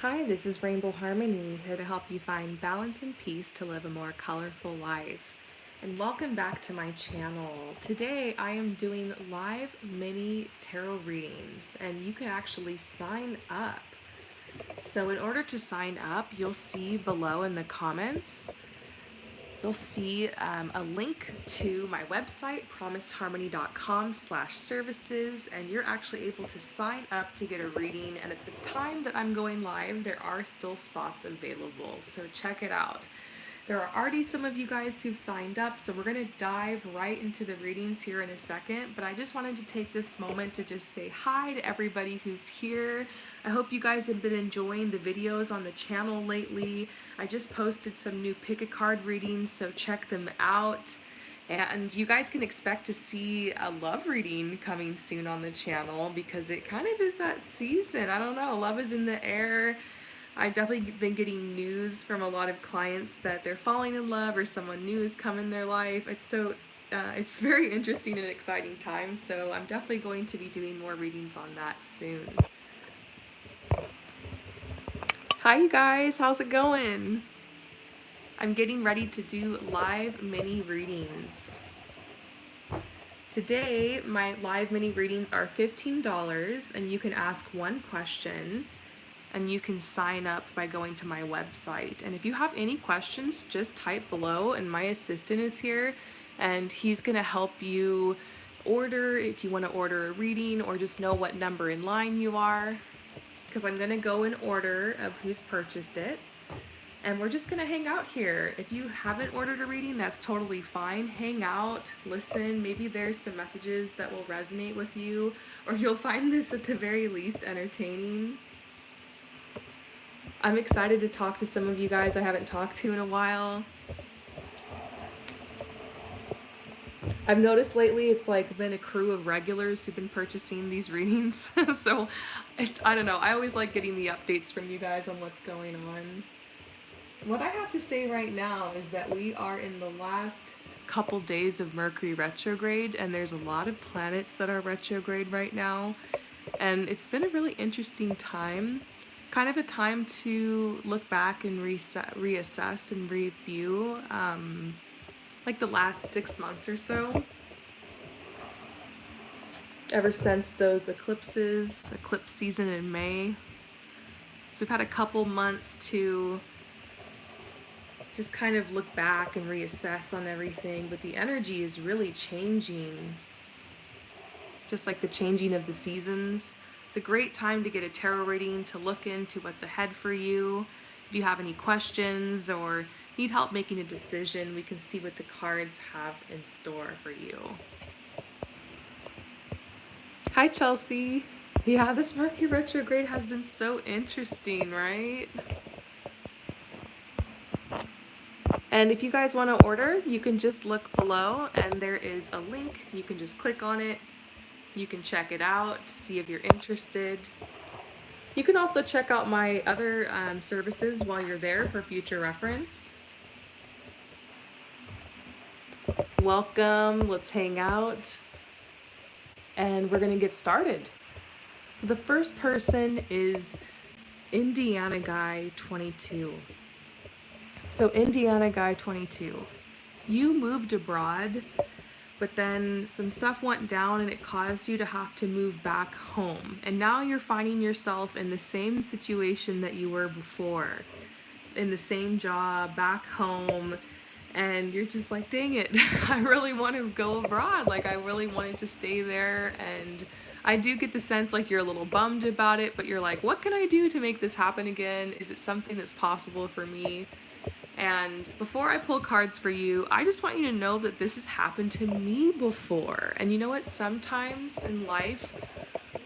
Hi, this is Rainbow Harmony, here to help you find balance and peace to live a more colorful life. And welcome back to my channel. Today I am doing live mini tarot readings, and you can actually sign up. So in order to sign up, you'll see below in the comments, you'll see a link to my website, promiseharmony.com/services, and you're actually able to sign up to get a reading. And at the time that I'm going live, there are still spots available, so check it out. There are already some of you guys who've signed up, so we're going to dive right into the readings here in a second. But I just wanted to take this moment to just say hi to everybody who's here. I hope you guys have been enjoying the videos on the channel lately. I just posted some new pick a card readings, so check them out. And you guys can expect to see a love reading coming soon on the channel because it kind of is that season. I don't know, love is in the air. I've definitely been getting news from a lot of clients that they're falling in love or someone new has come in their life. It's very interesting and exciting time, so I'm definitely going to be doing more readings on that soon. Hi you guys, how's it going? I'm getting ready to do live mini readings. Today, my live mini readings are $15 and you can ask one question. And you can sign up by going to my website. And if you have any questions, just type below and my assistant is here and he's gonna help you order if you want to order a reading or just know what number in line you are, because I'm gonna go in order of who's purchased it. And we're just gonna hang out here. If you haven't ordered a reading, that's totally fine. Hang out, listen, maybe there's some messages that will resonate with you, or you'll find this at the very least entertaining. I'm excited to talk to some of you guys I haven't talked to in a while. I've noticed lately it's like been a crew of regulars who've been purchasing these readings. So I don't know, I always like getting the updates from you guys on what's going on. What I have to say right now is that we are in the last couple days of Mercury retrograde, and there's a lot of planets that are retrograde right now. And it's been a really interesting time. Kind of a time to look back and reassess and review like the last 6 months or so. Ever since those eclipse season in May. So we've had a couple months to just kind of look back and reassess on everything, but the energy is really changing. Just like the changing of the seasons. It's a great time to get a tarot reading to look into what's ahead for you. If you have any questions or need help making a decision, we can see what the cards have in store for you. Hi, Chelsea. Yeah, this Mercury retrograde has been so interesting, right? And if you guys want to order, you can just look below and there is a link. You can just click on it. You can check it out to see if you're interested. You can also check out my other services while you're there for future reference. Welcome, let's hang out. And we're gonna get started. So the first person is Indiana Guy 22. So Indiana Guy 22, you moved abroad, but then some stuff went down and it caused you to have to move back home. And now you're finding yourself in the same situation that you were before, in the same job, back home, and you're just like, dang it, I really want to go abroad. Like, I really wanted to stay there. And I do get the sense like you're a little bummed about it, but you're like, what can I do to make this happen again? Is it something that's possible for me? And before I pull cards for you, I just want you to know that this has happened to me before. And you know what? Sometimes in life,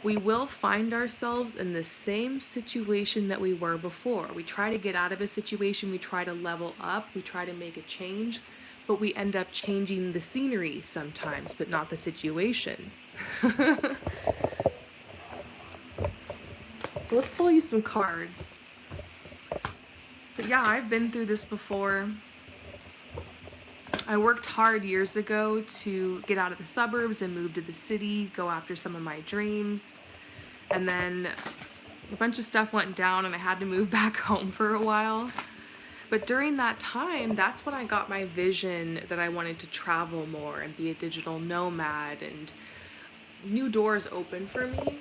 we will find ourselves in the same situation that we were before. We try to get out of a situation, we try to level up, we try to make a change, but we end up changing the scenery sometimes, but not the situation. So let's pull you some cards. But yeah, I've been through this before. I worked hard years ago to get out of the suburbs and move to the city, go after some of my dreams. And then a bunch of stuff went down and I had to move back home for a while. But during that time, that's when I got my vision that I wanted to travel more and be a digital nomad, and new doors opened for me.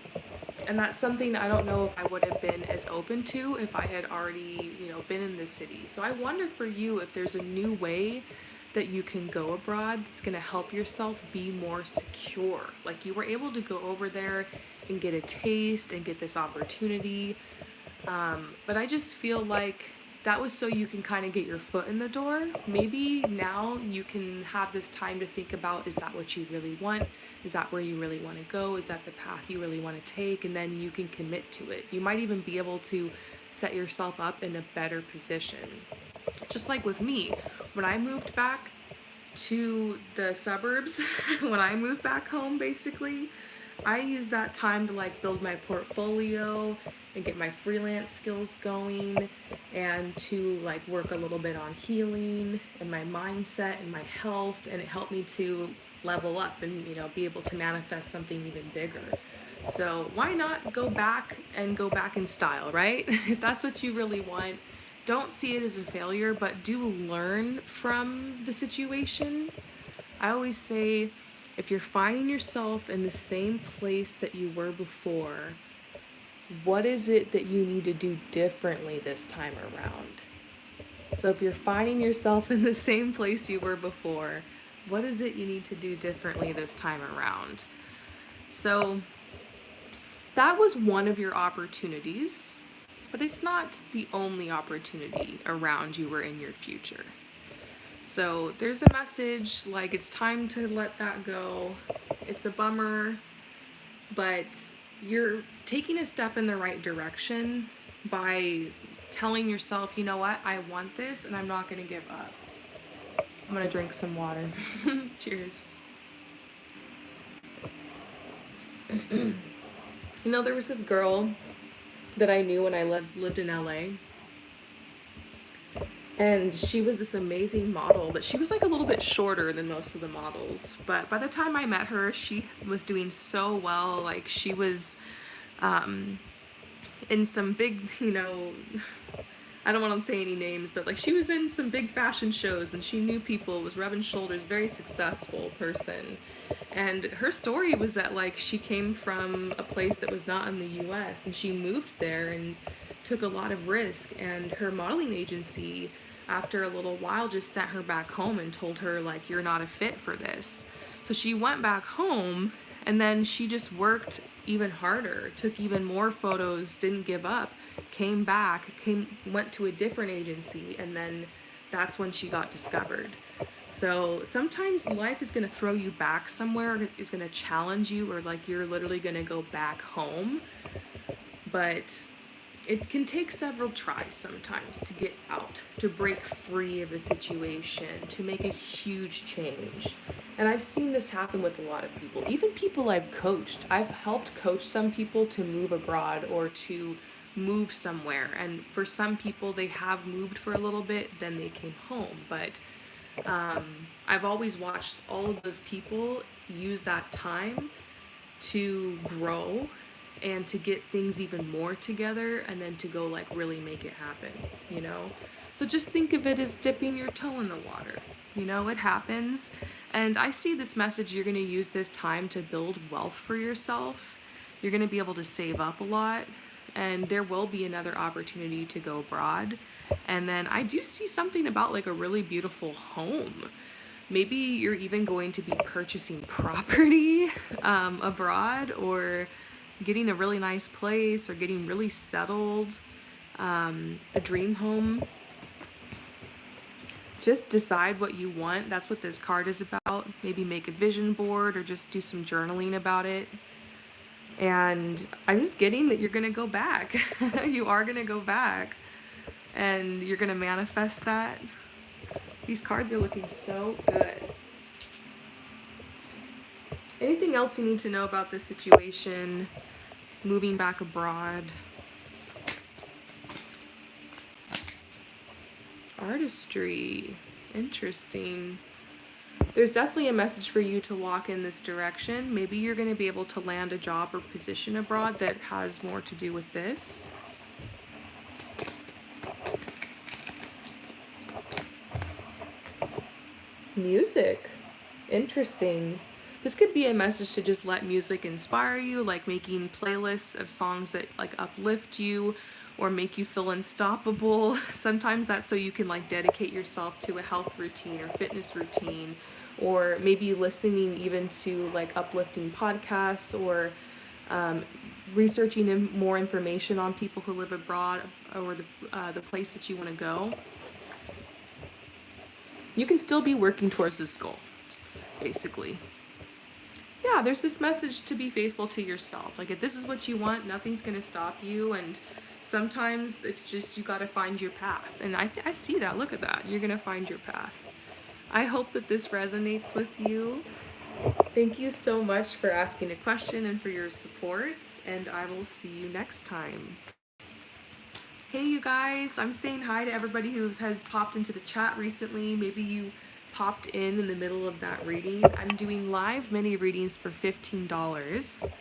And that's something I don't know if I would have been as open to if I had already, been in this city. So I wonder for you if there's a new way that you can go abroad that's going to help yourself be more secure. Like you were able to go over there and get a taste and get this opportunity. But I just feel like that was so you can kind of get your foot in the door. Maybe now you can have this time to think about, is that what you really want? Is that where you really want to go? Is that the path you really want to take? And then you can commit to it. You might even be able to set yourself up in a better position. Just like with me, when I moved back to the suburbs, when I moved back home, basically, I used that time to like build my portfolio and get my freelance skills going, and to like work a little bit on healing and my mindset and my health, and it helped me to level up and be able to manifest something even bigger. So why not go back in style, right? If that's what you really want, don't see it as a failure, but do learn from the situation. I always say, if you're finding yourself in the same place that you were before, what is it that you need to do differently this time around? So if you're finding yourself in the same place you were before, what is it you need to do differently this time around? So that was one of your opportunities, but it's not the only opportunity around you or in your future. So there's a message like it's time to let that go. It's a bummer, but you're taking a step in the right direction by telling yourself, you know what, I want this and I'm not going to give up. I'm going to drink some water. Cheers. There was this girl that I knew when I lived in LA. And she was this amazing model, but she was like a little bit shorter than most of the models. But by the time I met her, she was doing so well. Like she was in some big, I don't want to say any names, but like she was in some big fashion shows and she knew people, was rubbing shoulders, very successful person. And her story was that like she came from a place that was not in the US and she moved there and took a lot of risk, and her modeling agency after a little while just sent her back home and told her like, you're not a fit for this. So she went back home and then she just worked even harder, took even more photos, didn't give up, came back, went to a different agency, and then that's when she got discovered. So sometimes life is going to throw you back somewhere, is going to challenge you, or like you're literally going to go back home. But it can take several tries sometimes to get out, to break free of a situation, to make a huge change. And I've seen this happen with a lot of people, even people I've coached. I've helped coach some people to move abroad or to move somewhere. And for some people, they have moved for a little bit, then they came home. But I've always watched all of those people use that time to grow and to get things even more together, and then to go like really make it happen, So just think of it as dipping your toe in the water. It happens. And I see this message, you're going to use this time to build wealth for yourself. You're going to be able to save up a lot, and there will be another opportunity to go abroad. And then I do see something about like a really beautiful home. Maybe you're even going to be purchasing property abroad, or getting a really nice place, or getting really settled, a dream home. Just decide what you want. That's what this card is about. Maybe make a vision board or just do some journaling about it. And I'm just getting that you're going to go back. You are going to go back. And you're going to manifest that. These cards are looking so good. Anything else you need to know about this situation? Moving back abroad. Artistry. Interesting. There's definitely a message for you to walk in this direction. Maybe you're going to be able to land a job or position abroad that has more to do with this. Music. Interesting. This could be a message to just let music inspire you, like making playlists of songs that like uplift you or make you feel unstoppable. Sometimes that's so you can like dedicate yourself to a health routine or fitness routine, or maybe listening even to like uplifting podcasts, or researching more information on people who live abroad or the place that you want to go. You can still be working towards this goal, basically. Yeah, there's this message to be faithful to yourself. Like, if this is what you want, nothing's going to stop you. And sometimes it's just you got to find your path. And I see that. Look at that. You're going to find your path. I hope that this resonates with you. Thank you so much for asking a question and for your support. And I will see you next time. Hey, you guys. I'm saying hi to everybody who has popped into the chat recently. Maybe you popped in the middle of that reading. I'm doing live mini readings for $15,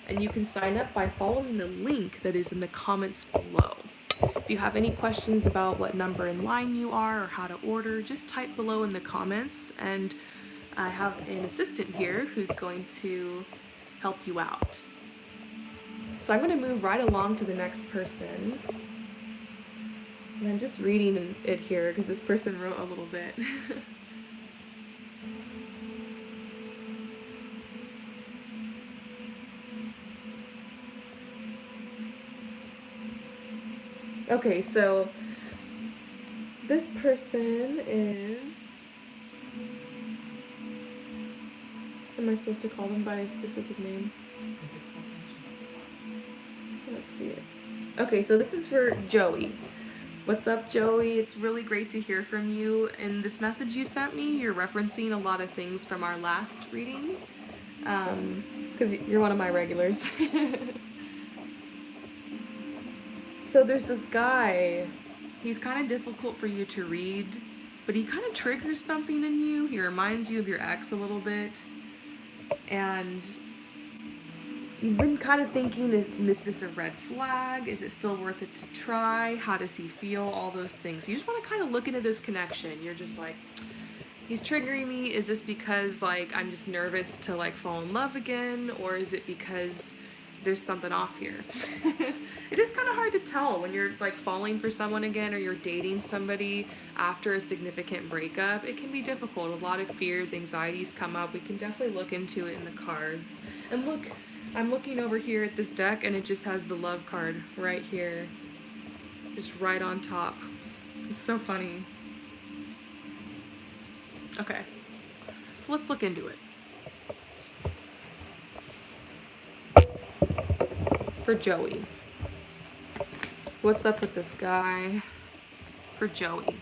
and you can sign up by following the link that is in the comments below. If you have any questions about what number in line you are or how to order, just type below in the comments, and I have an assistant here who's going to help you out. So I'm going to move right along to the next person. And I'm just reading it here because this person wrote a little bit. Okay, so this person is... Am I supposed to call them by a specific name? Let's see it. Okay, so this is for Joey. What's up, Joey? It's really great to hear from you. In this message you sent me, you're referencing a lot of things from our last reading, because you're one of my regulars. So there's this guy. He's kind of difficult for you to read, but he kind of triggers something in you. He reminds you of your ex a little bit. And you've been kind of thinking, is this a red flag? Is it still worth it to try? How does he feel? All those things. You just want to kind of look into this connection. You're just like, he's triggering me. Is this because like I'm just nervous to like fall in love again? Or is it because there's something off here? It is kind of hard to tell when you're like falling for someone again, or you're dating somebody after a significant breakup. It can be difficult. A lot of fears, anxieties come up. We can definitely look into it in the cards. And look, I'm looking over here at this deck, and it just has the love card right here, just right on top. It's so funny. Okay, so let's look into it. For Joey. What's up with this guy? For Joey.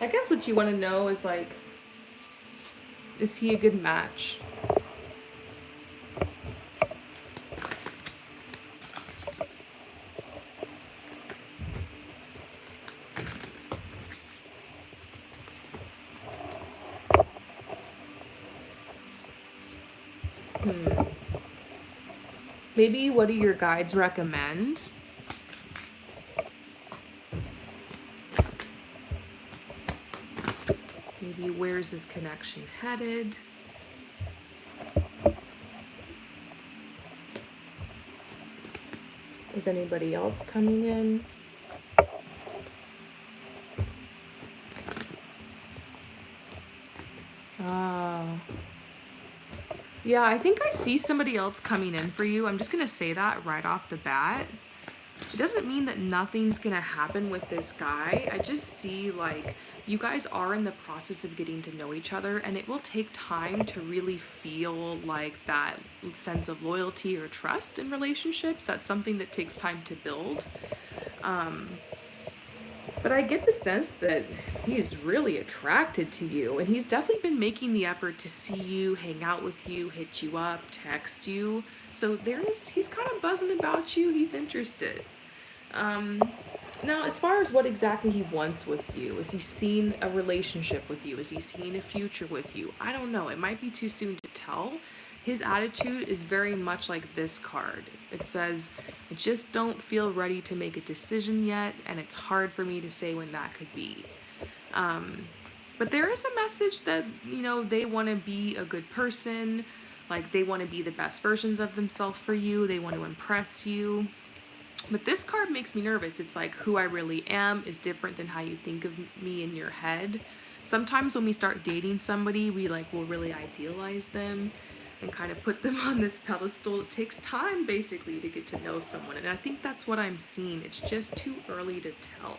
I guess what you want to know is like, is he a good match? Maybe what do your guides recommend? Maybe where's this connection headed? Is anybody else coming in? Yeah, I think I see somebody else coming in for you. I'm just going to say that right off the bat. It doesn't mean that nothing's going to happen with this guy. I just see like you guys are in the process of getting to know each other, and it will take time to really feel like that sense of loyalty or trust in relationships. That's something that takes time to build. But I get the sense that he's really attracted to you, and he's definitely been making the effort to see you, hang out with you, hit you up, text you. So he's kind of buzzing about you. He's interested. Um, Now, as far as what exactly he wants with you, is he seeing a relationship with you? Is he seeing a future with you? I don't know. It might be too soon to tell. His attitude is very much like this card. It says, I just don't feel ready to make a decision yet, and it's hard for me to say when that could be. But there is a message that, they want to be a good person, like they want to be the best versions of themselves for you, they want to impress you. But this card makes me nervous. It's like who I really am is different than how you think of me in your head. Sometimes when we start dating somebody, we will really idealize them and kind of put them on this pedestal. It takes time basically to get to know someone. And I think that's what I'm seeing. It's just too early to tell.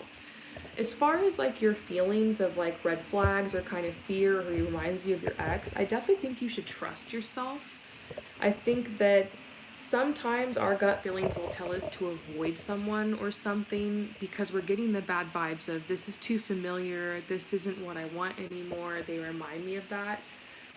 As far as your feelings of red flags or kind of fear, or he reminds you of your ex, I definitely think you should trust yourself. I think that sometimes our gut feelings will tell us to avoid someone or something because we're getting the bad vibes of this is too familiar, this isn't what I want anymore, they remind me of that.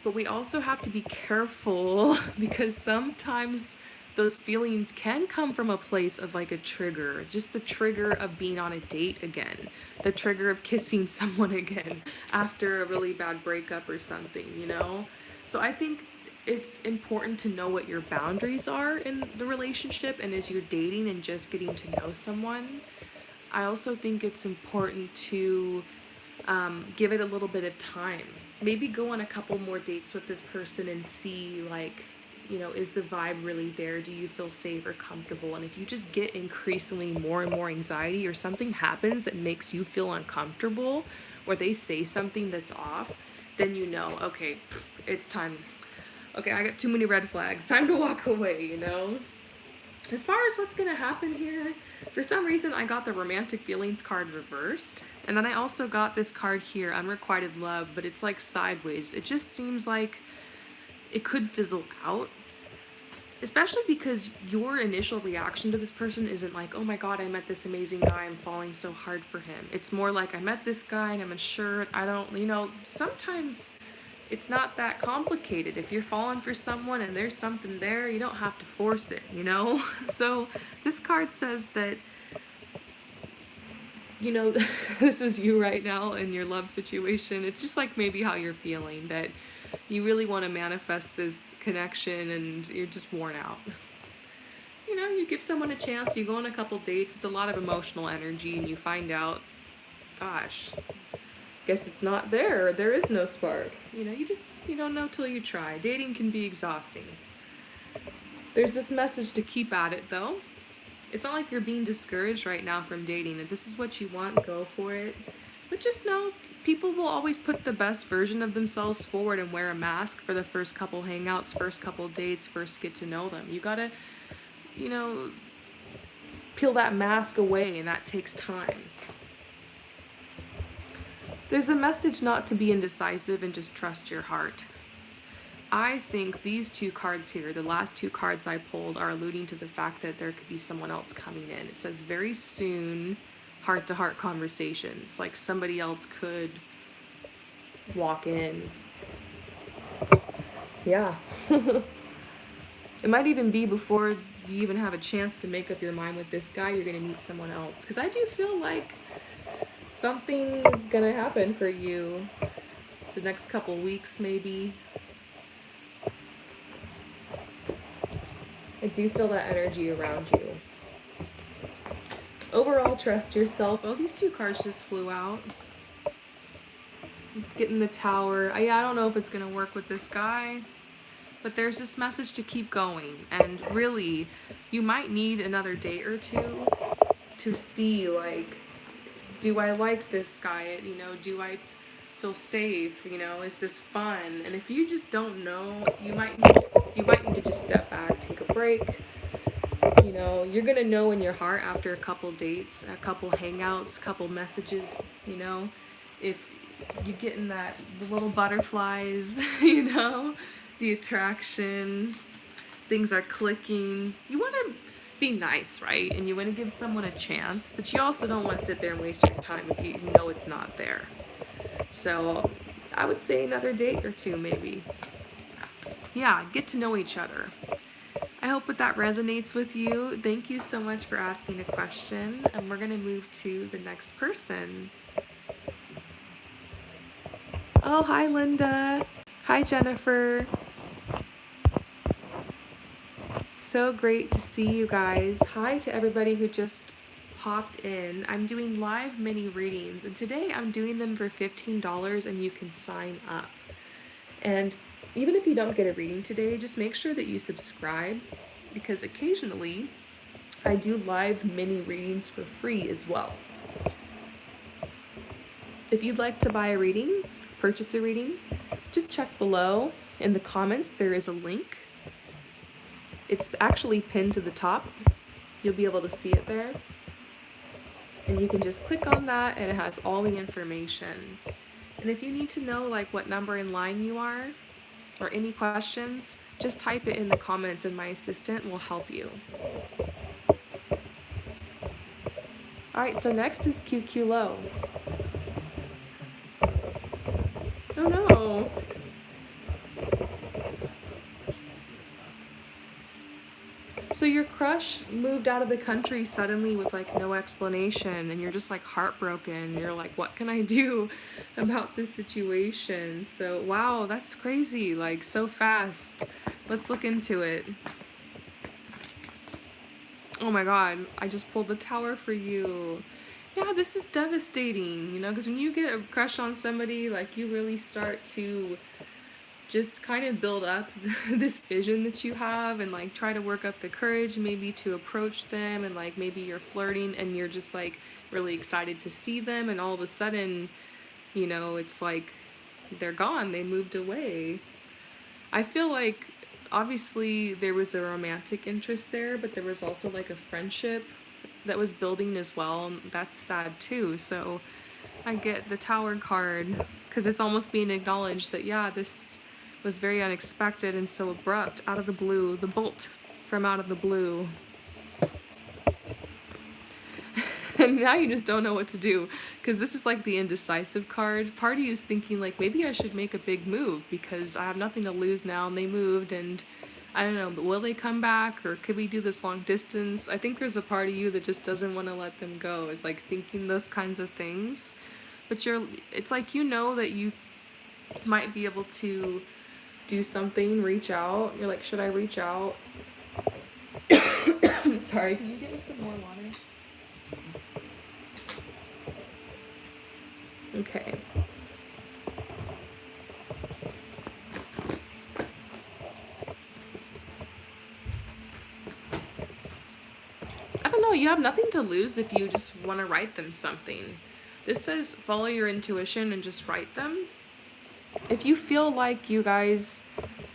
But we also have to be careful because sometimes those feelings can come from a place of a trigger, just the trigger of being on a date again, the trigger of kissing someone again after a really bad breakup or something. So I think it's important to know what your boundaries are in the relationship and as you're dating and just getting to know someone. I also think it's important to give it a little bit of time. Maybe go on a couple more dates with this person and see, is the vibe really there? Do you feel safe or comfortable? And if you just get increasingly more and more anxiety, or something happens that makes you feel uncomfortable, or they say something that's off, then okay, it's time. Okay, I got too many red flags. Time to walk away. As far as what's going to happen here, for some reason I got the romantic feelings card reversed. And then I also got this card here, unrequited love, but it's sideways. It just seems like it could fizzle out. Especially because your initial reaction to this person isn't oh my god, I met this amazing guy, I'm falling so hard for him. It's more I met this guy and I'm unsure, I don't, sometimes it's not that complicated. If you're falling for someone and there's something there, you don't have to force it, So this card says that, this is you right now in your love situation. It's just maybe how you're feeling, that you really want to manifest this connection and you're just worn out. You give someone a chance, you go on a couple dates, it's a lot of emotional energy, and you find out, gosh, guess it's not there. There is no spark. You don't know till you try. Dating can be exhausting. There's this message to keep at it, though. It's not you're being discouraged right now from dating. If this is what you want, go for it. But just know, people will always put the best version of themselves forward and wear a mask for the first couple hangouts, first couple dates, first get to know them. You gotta, peel that mask away, and that takes time. There's a message not to be indecisive and just trust your heart. I think these two cards here, the last two cards I pulled, are alluding to the fact that there could be someone else coming in. It says very soon, heart-to-heart conversations. Somebody else could walk in. Yeah. It might even be before you even have a chance to make up your mind with this guy, you're going to meet someone else. Because I do feel something is going to happen for you the next couple weeks, maybe. I do feel that energy around you. Overall, trust yourself. Oh, these two cards just flew out. Getting the Tower. I don't know if it's going to work with this guy. But there's this message to keep going. And really, you might need another date or two to see, do I like this guy? Do I feel safe? Is this fun? And if you just don't know, you might need to just step back, take a break. You're gonna know in your heart after a couple dates, a couple hangouts, couple messages. If you're getting the little butterflies, the attraction, things are clicking. You be nice, right? And you want to give someone a chance, but you also don't want to sit there and waste your time if you know it's not there. So I would say another date or two, maybe. Yeah, get to know each other. I hope that resonates with you. Thank you so much for asking a question. And we're going to move to the next person. Oh, hi, Linda. Hi, Jennifer. So great to see you guys. Hi to everybody who just popped in. I'm doing live mini readings, and today I'm doing them for $15 and you can sign up. And even if you don't get a reading today, just make sure that you subscribe, because occasionally I do live mini readings for free as well. If you'd like to buy a reading, purchase a reading, just check below in the comments. There is a link. It's actually pinned to the top. You'll be able to see it there. And you can just click on that and it has all the information. And if you need to know like what number in line you are or any questions, just type it in the comments and my assistant will help you. Alright, so next is QQ Low. Oh no. So your crush moved out of the country suddenly with like no explanation, and you're just like heartbroken. You're like, what can I do about this situation? So wow, that's crazy, like so fast. Let's look into it. Oh my god, I just pulled the Tower for you. Yeah, this is devastating, you know, because when you get a crush on somebody, like you really start to just kind of build up this vision that you have and like try to work up the courage maybe to approach them, and like maybe you're flirting and you're just like really excited to see them, and all of a sudden, you know, it's like they're gone, they moved away. I feel like obviously there was a romantic interest there, but there was also like a friendship that was building as well, and that's sad too. So I get the Tower card because it's almost being acknowledged that yeah, this was very unexpected and so abrupt, out of the blue, the bolt from out of the blue. And now you just don't know what to do, because this is like the indecisive card. Part of you is thinking like, maybe I should make a big move because I have nothing to lose now and they moved, and I don't know, but will they come back, or could we do this long distance? I think there's a part of you that just doesn't want to let them go, is like thinking those kinds of things. But it's like, you know, that you might be able to do something, reach out. You're like, should I reach out? Sorry, can you get me some more water? Okay. I don't know, you have nothing to lose if you just want to write them something. This says follow your intuition and just write them. If you feel like you guys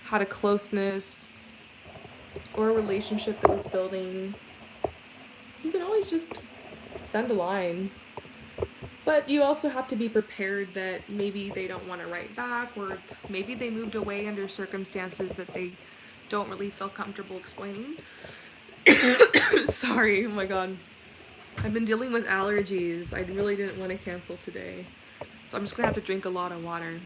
had a closeness or a relationship that was building, you can always just send a line. But you also have to be prepared that maybe they don't want to write back, or maybe they moved away under circumstances that they don't really feel comfortable explaining. Sorry, oh my god. I've been dealing with allergies. I really didn't want to cancel today. So I'm just gonna have to drink a lot of water.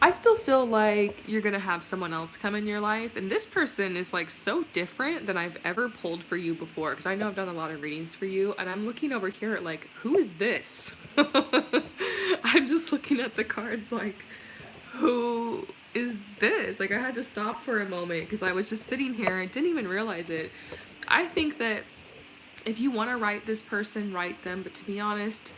I still feel like you're gonna have someone else come in your life, and this person is like so different than I've ever pulled for you before, because I know I've done a lot of readings for you, and I'm looking over here at like, who is this? I'm just looking at the cards like, who is this? Like, I had to stop for a moment because I was just sitting here and didn't even realize it. I think that if you want to write this person, write them, but to be honest,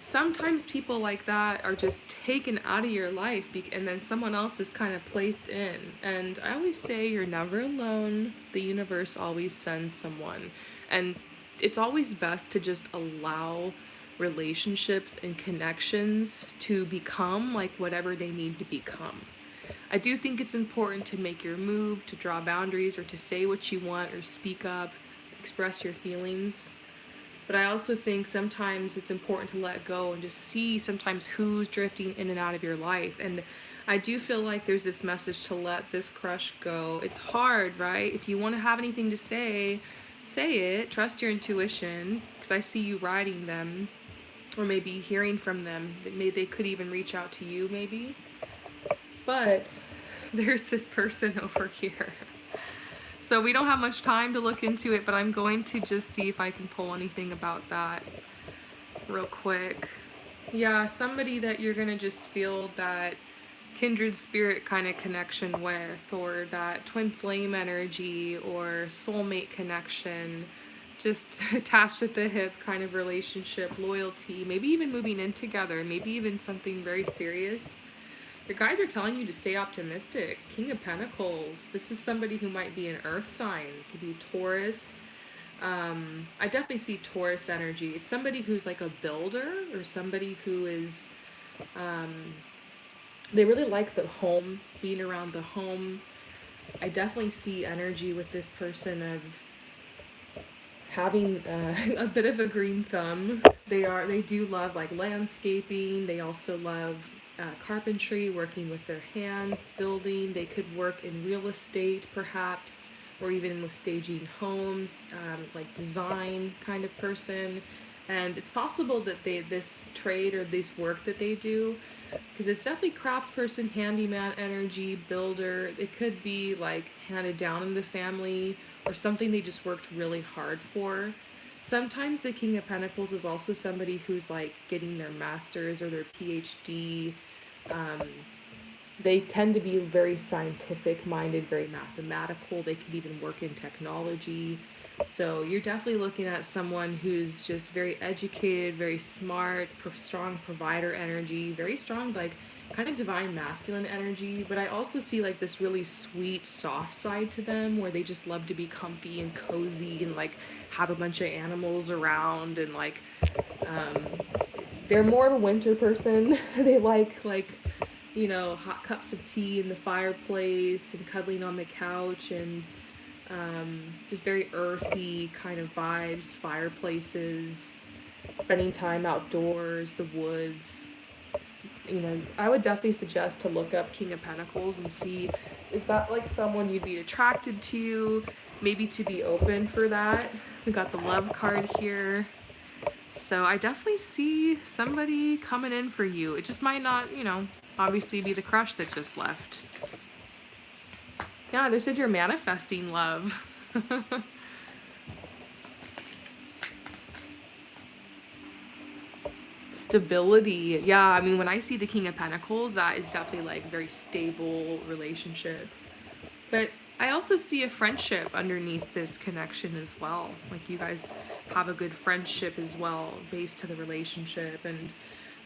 sometimes people like that are just taken out of your life and then someone else is kind of placed in. And I always say you're never alone. The universe always sends someone. And it's always best to just allow relationships and connections to become like whatever they need to become. I do think it's important to make your move, to draw boundaries, or to say what you want, or speak up, express your feelings. But I also think sometimes it's important to let go and just see sometimes who's drifting in and out of your life. And I do feel like there's this message to let this crush go. It's hard, right? If you want to have anything to say it. Trust your intuition, because I see you riding them, or maybe hearing from them. Maybe they could even reach out to you, maybe. But there's this person over here. So we don't have much time to look into it, but I'm going to just see if I can pull anything about that real quick. Yeah, somebody that you're going to just feel that kindred spirit kind of connection with, or that twin flame energy or soulmate connection, just attached at the hip kind of relationship, loyalty, maybe even moving in together, maybe even something very serious. Your guides are telling you to stay optimistic. King of Pentacles. This is somebody who might be an earth sign. It could be Taurus. I definitely see Taurus energy. It's somebody who's like a builder, or somebody who is, they really like the home, being around the home. I definitely see energy with this person of having a bit of a green thumb. They do love like landscaping. They also love carpentry, working with their hands, building. They could work in real estate perhaps, or even with staging homes, like design kind of person. And it's possible that this trade or this work that they do, because it's definitely craftsperson, handyman energy, builder. It could be like handed down in the family, or something they just worked really hard for. Sometimes the King of Pentacles is also somebody who's like getting their master's or their PhD. They tend to be very scientific minded, very mathematical. They could even work in technology. So you're definitely looking at someone who's just very educated, very smart, strong provider energy, very strong, like kind of divine masculine energy. But I also see like this really sweet, soft side to them, where they just love to be comfy and cozy and like have a bunch of animals around, and like they're more of a winter person. They like hot cups of tea in the fireplace and cuddling on the couch, and just very earthy kind of vibes, fireplaces, spending time outdoors, the woods. I would definitely suggest to look up King of Pentacles and see, is that like someone you'd be attracted to, maybe to be open for that. We got the love card here. So I definitely see somebody coming in for you. It just might not, obviously be the crush that just left. Yeah, they said you're manifesting love. Stability. Yeah, I mean, when I see the King of Pentacles, that is definitely like very stable relationship. But I also see a friendship underneath this connection as well. Like you guys have a good friendship as well, based to the relationship. And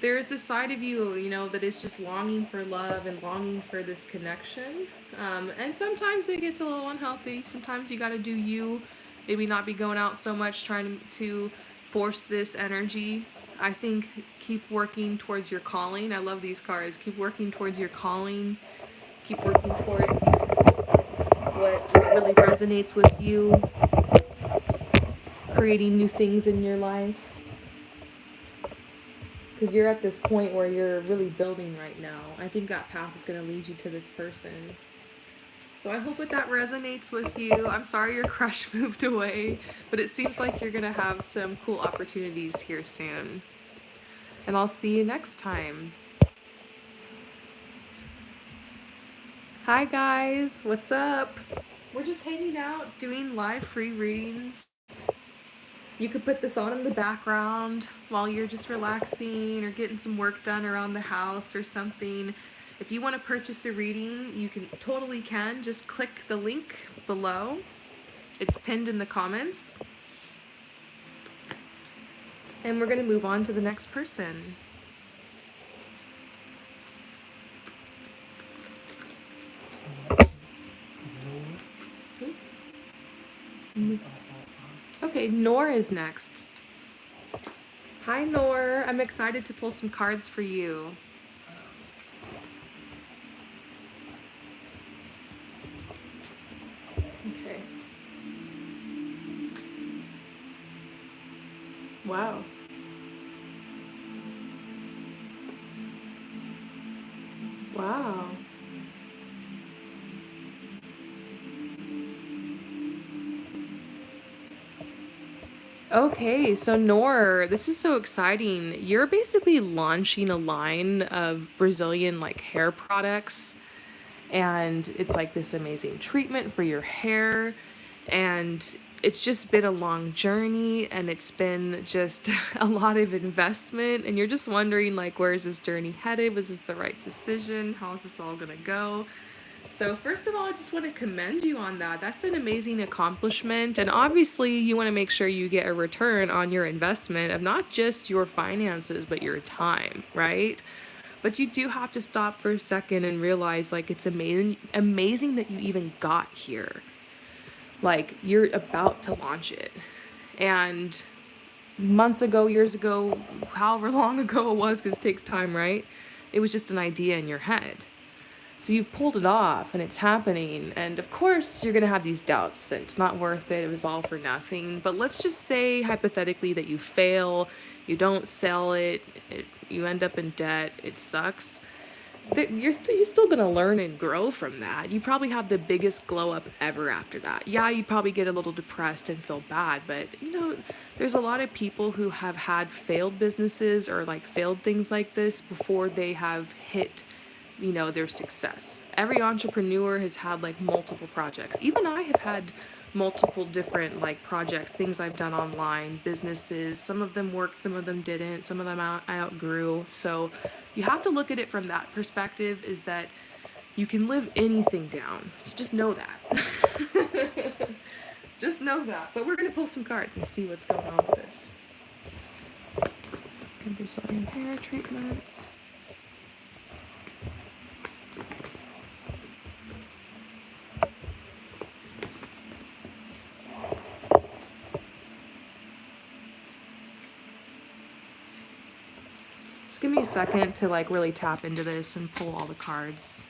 there's this side of you, that is just longing for love and longing for this connection. And sometimes it gets a little unhealthy. Sometimes you got to do you, maybe not be going out so much trying to force this energy. I think keep working towards your calling. I love these cards. Keep working towards your calling. Keep working towards what really resonates with you. Creating new things in your life. Because you're at this point where you're really building right now. I think that path is going to lead you to this person. So I hope that resonates with you. I'm sorry your crush moved away, but it seems like you're going to have some cool opportunities here soon. And I'll see you next time. Hi guys, what's up? We're just hanging out, doing live free readings. You could put this on in the background while you're just relaxing or getting some work done around the house or something. If you want to purchase a reading, you totally can. Just click the link below. It's pinned in the comments. And we're going to move on to the next person. Okay, Nor is next. Hi, Nor. I'm excited to pull some cards for you. Okay. Wow. Wow. Okay, so Noor, this is so exciting. You're basically launching a line of Brazilian like hair products, and it's like this amazing treatment for your hair, and it's just been a long journey, and it's been just a lot of investment, and you're just wondering like, where is this journey headed? Was this the right decision? How is this all gonna go? So, first of all, I just want to commend you on that. That's an amazing accomplishment. And obviously, you want to make sure you get a return on your investment of not just your finances, but your time, right? But you do have to stop for a second and realize like it's amazing that you even got here. Like you're about to launch it. And months ago, years ago, however long ago it was, because it takes time, right? It was just an idea in your head. So you've pulled it off and it's happening. And of course, you're going to have these doubts that it's not worth it. It was all for nothing. But let's just say, hypothetically, that you fail, you don't sell it, you end up in debt, it sucks. You're still going to learn and grow from that. You probably have the biggest glow up ever after that. Yeah, you'd probably get a little depressed and feel bad, but there's a lot of people who have had failed businesses or like failed things like this before they have hit their success. Every entrepreneur has had like multiple projects. Even I have had multiple different like projects, things I've done online, businesses. Some of them worked, some of them didn't, some of them I outgrew. So you have to look at it from that perspective, is that you can live anything down. So just know that. Just know that. But we're going to pull some cards and see what's going on with this. Brazilian hair treatments. Just give me a second to like really tap into this and pull all the cards.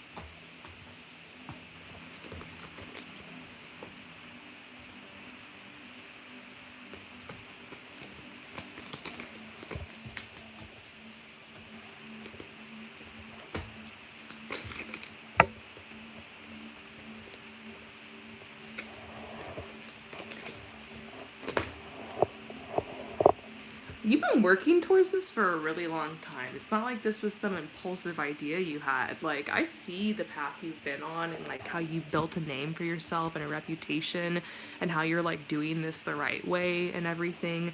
You've been working towards this for a really long time. It's not like this was some impulsive idea you had. Like, I see the path you've been on and like how you built a name for yourself and a reputation and how you're like doing this the right way and everything.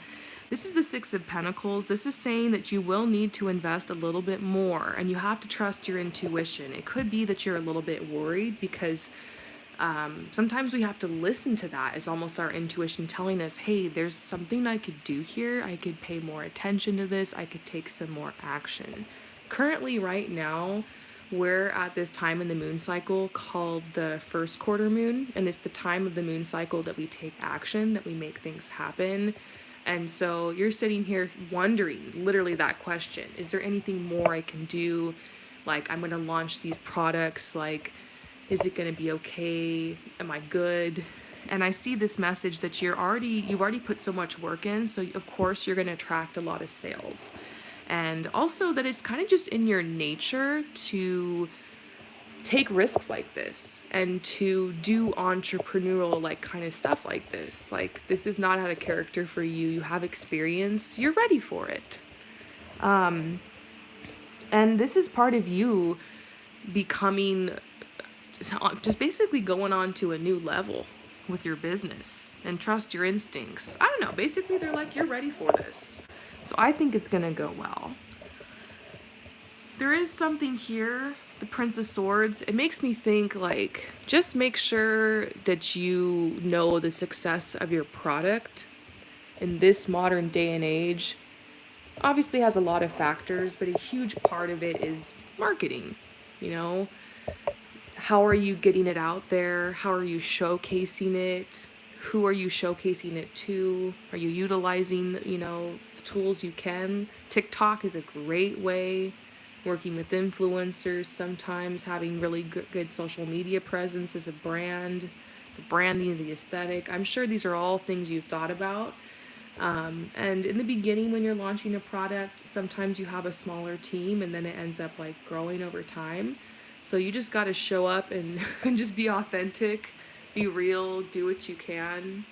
This is the Six of Pentacles. This is saying that you will need to invest a little bit more and you have to trust your intuition. It could be that you're a little bit worried because sometimes we have to listen to that as almost our intuition telling us, hey, there's something I could do here. I could pay more attention to this. I could take some more action. Currently, right now, we're at this time in the moon cycle called the first quarter moon. And it's the time of the moon cycle that we take action, that we make things happen. And so you're sitting here wondering, literally that question, is there anything more I can do? Like, I'm going to launch these products, like, is it going to be okay? Am I good? And I see this message that you've already put so much work in, so of course you're going to attract a lot of sales. And also that it's kind of just in your nature to take risks like this and to do entrepreneurial like kind of stuff like this. Like, this is not out of character for you. You have experience. You're ready for it. And this is part of you becoming, just basically going on to a new level with your business and trust your instincts. I don't know. Basically, they're like, you're ready for this. So I think it's going to go well. There is something here, the Prince of Swords. It makes me think, like, just make sure that you know the success of your product in this modern day and age. Obviously has a lot of factors, but a huge part of it is marketing, How are you getting it out there? How are you showcasing it? Who are you showcasing it to? Are you utilizing, the tools you can? TikTok is a great way. Working with influencers, sometimes having really good social media presence as a brand, the branding, the aesthetic. I'm sure these are all things you've thought about. And in the beginning, when you're launching a product, sometimes you have a smaller team and then it ends up like growing over time. So you just got to show up and, and just be authentic, be real, do what you can.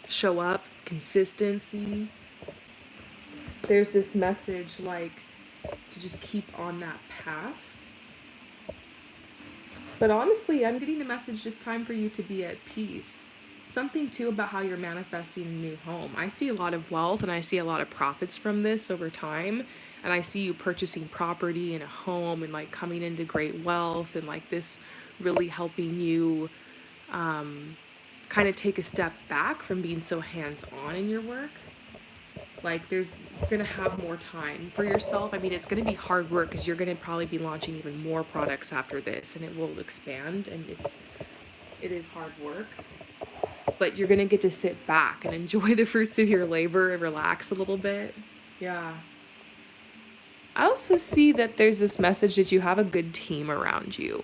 Show up, consistency. There's this message like to just keep on that path. But honestly, I'm getting a message just time for you to be at peace. Something too about how you're manifesting a new home. I see a lot of wealth and I see a lot of profits from this over time. And I see you purchasing property and a home and like coming into great wealth and like this really helping you kind of take a step back from being so hands on in your work. Like you're gonna have more time for yourself. I mean, it's gonna be hard work because you're gonna probably be launching even more products after this, and it will expand. And it is hard work, but you're gonna get to sit back and enjoy the fruits of your labor and relax a little bit. Yeah. I also see that there's this message that you have a good team around you.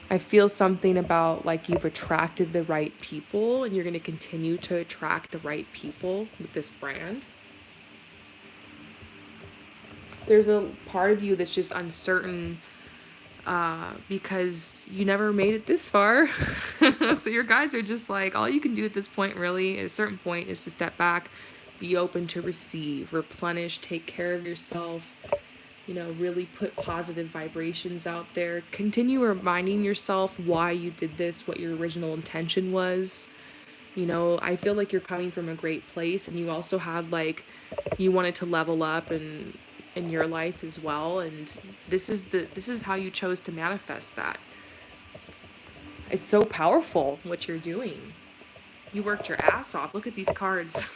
I feel something about like you've attracted the right people and you're going to continue to attract the right people with this brand. There's a part of you that's just uncertain because you never made it this far. So your guys are just like, all you can do at this point really, at a certain point, is to step back, be open to receive, replenish, take care of yourself. Really put positive vibrations out there. Continue reminding yourself why you did this, what your original intention was. I feel like you're coming from a great place and you also had like, you wanted to level up and in your life as well. And this is how you chose to manifest that. It's so powerful what you're doing. You worked your ass off. Look at these cards.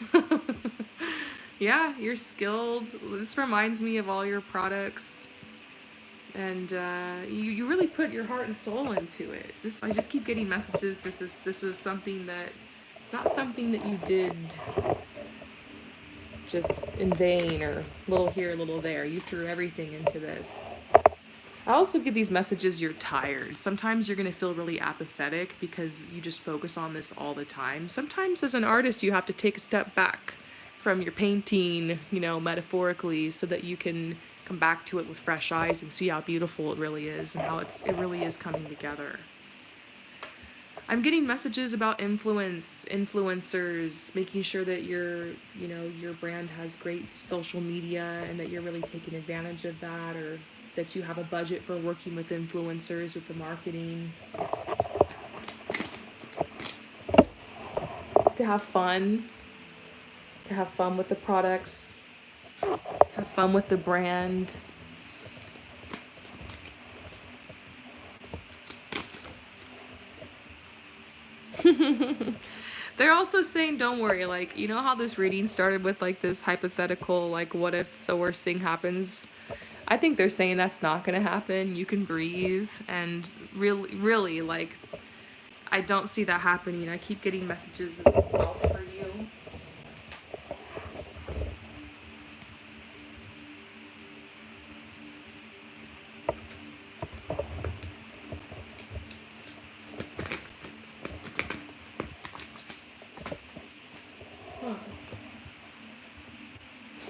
Yeah, you're skilled. This reminds me of all your products. And you really put your heart and soul into it. I just keep getting messages. This was something that, not something that you did just in vain or little here, little there. You threw everything into this. I also get these messages you're tired. Sometimes you're going to feel really apathetic because you just focus on this all the time. Sometimes as an artist, you have to take a step back from your painting, metaphorically, so that you can come back to it with fresh eyes and see how beautiful it really is and how it really is coming together. I'm getting messages about influencers, making sure that your brand has great social media and that you're really taking advantage of that, or that you have a budget for working with influencers with the marketing. To have fun with the products, have fun with the brand. They're also saying, don't worry, like, you know how this reading started with like this hypothetical, like, what if the worst thing happens? I think they're saying that's not going to happen. You can breathe, and really, like, I don't see that happening. I keep getting messages of wealth for you.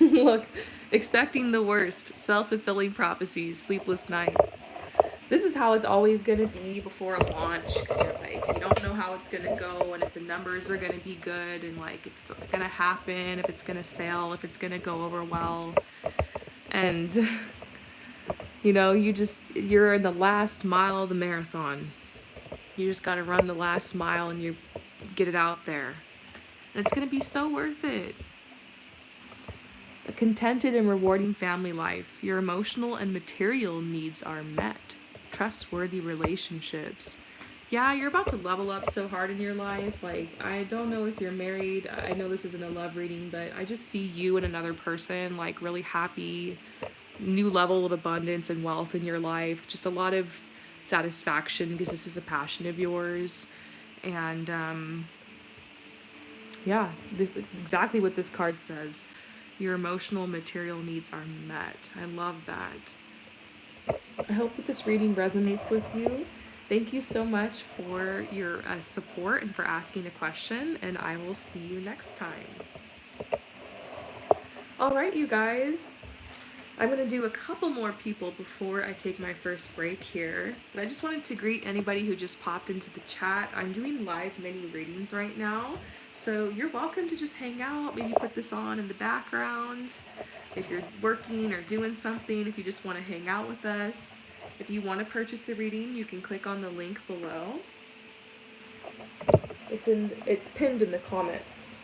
Look, expecting the worst, self-fulfilling prophecies, sleepless nights. This is how it's always going to be before a launch, because you're like, you don't know how it's going to go and if the numbers are going to be good and like if it's going to happen, if it's going to sell, if it's going to go over well. And you're in the last mile of the marathon. You just got to run the last mile and you get it out there. And it's going to be so worth it. A contented and rewarding family life. Your emotional and material needs are met. Trustworthy relationships. Yeah, you're about to level up so hard in your life. Like, I don't know if you're married. I know this isn't a love reading, but I just see you and another person, like, really happy, new level of abundance and wealth in your life. Just a lot of satisfaction because this is a passion of yours. And, yeah, this exactly what this card says. Your emotional material needs are met. I love that. I hope that this reading resonates with you. Thank you so much for your support and for asking a question, and I will see you next time. All right, you guys. I'm going to do a couple more people before I take my first break here. But I just wanted to greet anybody who just popped into the chat. I'm doing live mini readings right now. So you're welcome to just hang out, maybe put this on in the background. If you're working or doing something, if you just want to hang out with us. If you want to purchase a reading, you can click on the link below. It's pinned in the comments.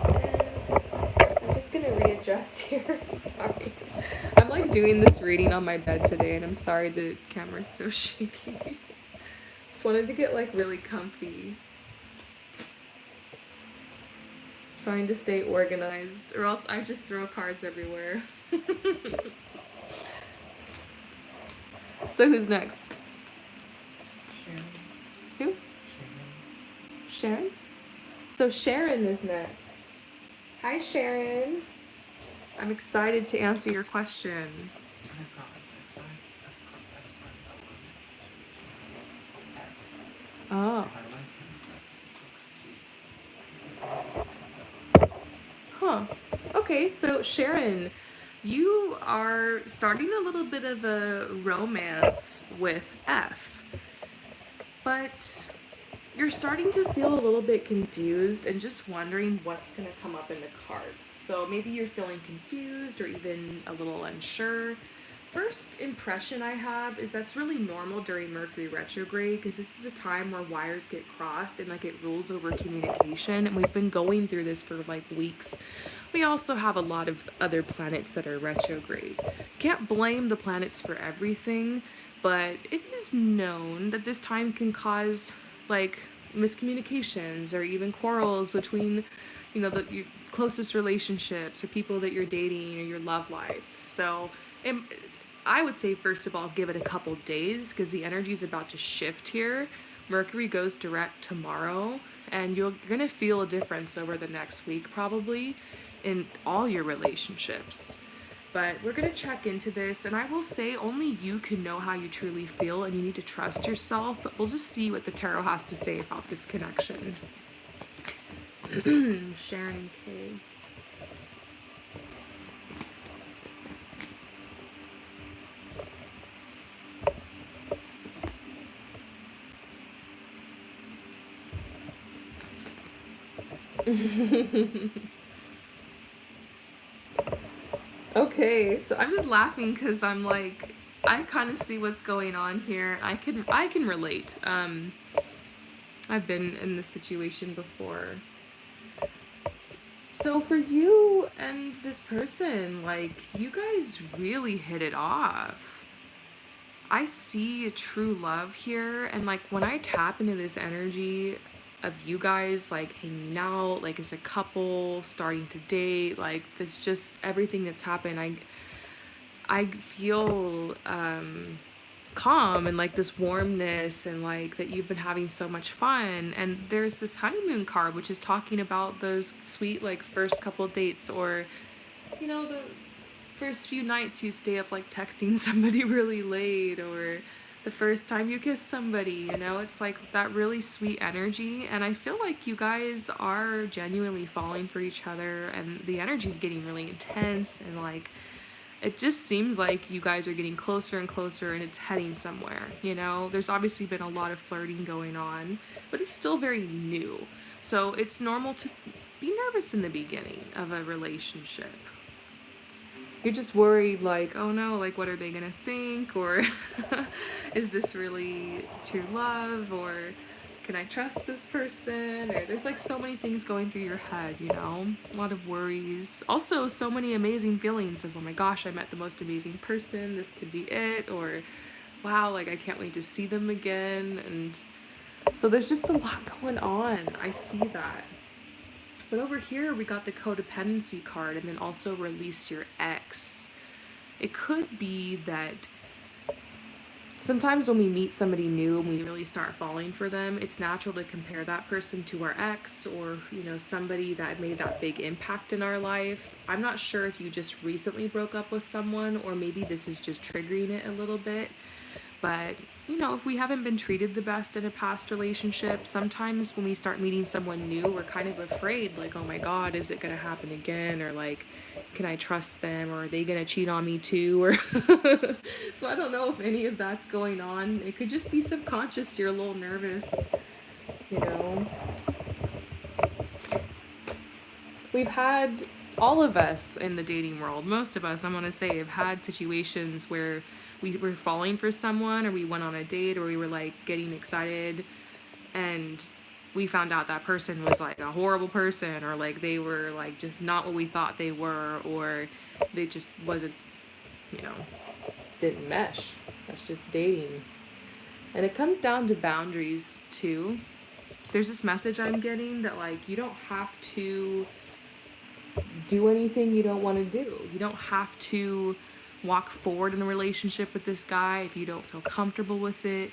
I'm just gonna readjust here. Sorry. I'm like doing this reading on my bed today, and I'm sorry the camera's so shaky. Just wanted to get like really comfy. Trying to stay organized, or else I just throw cards everywhere. So who's next? Sharon. Who? Sharon? So Sharon is next. Hi, Sharon. I'm excited to answer your question. Oh. Huh. Okay, so Sharon, you are starting a little bit of a romance with F, but you're starting to feel a little bit confused and just wondering what's going to come up in the cards. So maybe you're feeling confused or even a little unsure. First impression I have is that's really normal during Mercury retrograde, because this is a time where wires get crossed and like it rules over communication, and we've been going through this for like weeks. We also have a lot of other planets that are retrograde. Can't blame the planets for everything, but it is known that this time can cause like miscommunications or even quarrels between, your closest relationships or people that you're dating or your love life. So I would say, first of all, give it a couple days, because the energy is about to shift here. Mercury goes direct tomorrow, and you're going to feel a difference over the next week probably in all your relationships. But we're going to check into this, and I will say only you can know how you truly feel, and you need to trust yourself. But we'll just see what the tarot has to say about this connection. Sharon K. Okay, so I'm just laughing because I'm like, I kind of see what's going on here. I can relate. I've been in this situation before. So for you and this person, like, you guys really hit it off. I see a true love here, and like when I tap into this energy of you guys like hanging out, like as a couple, starting to date, like this just everything that's happened, I feel calm and like this warmness, and like that you've been having so much fun. And there's this honeymoon card which is talking about those sweet like first couple dates, or the first few nights you stay up like texting somebody really late, or the first time you kiss somebody, it's like that really sweet energy. And I feel like you guys are genuinely falling for each other, and the energy's getting really intense, and like it just seems like you guys are getting closer and closer, and it's heading somewhere. There's obviously been a lot of flirting going on, but it's still very new. So it's normal to be nervous in the beginning of a relationship. You're just worried, like, oh no, like, what are they gonna think? Or is this really true love? Or can I trust this person? Or there's like so many things going through your head, a lot of worries. Also, so many amazing feelings of, oh my gosh, I met the most amazing person, this could be it. Or wow, like, I can't wait to see them again. And so there's just a lot going on. I see that. But over here, we got the codependency card, and then also release your ex. It could be that sometimes when we meet somebody new and we really start falling for them, it's natural to compare that person to our ex, or, somebody that made that big impact in our life. I'm not sure if you just recently broke up with someone, or maybe this is just triggering it a little bit. But, if we haven't been treated the best in a past relationship, sometimes when we start meeting someone new, we're kind of afraid, like, oh my God, is it going to happen again? Or like, can I trust them? Or are they going to cheat on me too? Or so I don't know if any of that's going on. It could just be subconscious. You're a little nervous, you know. We've had, all of us in the dating world, most of us, I'm going to say, have had situations where we were falling for someone, or we went on a date, or we were like getting excited, and we found out that person was like a horrible person, or like they were like just not what we thought they were, or they just wasn't, you know, didn't mesh. That's just dating. And it comes down to boundaries too. There's this message I'm getting that like you don't have to do anything you don't want to do. You don't have to walk forward in a relationship with this guy if you don't feel comfortable with it.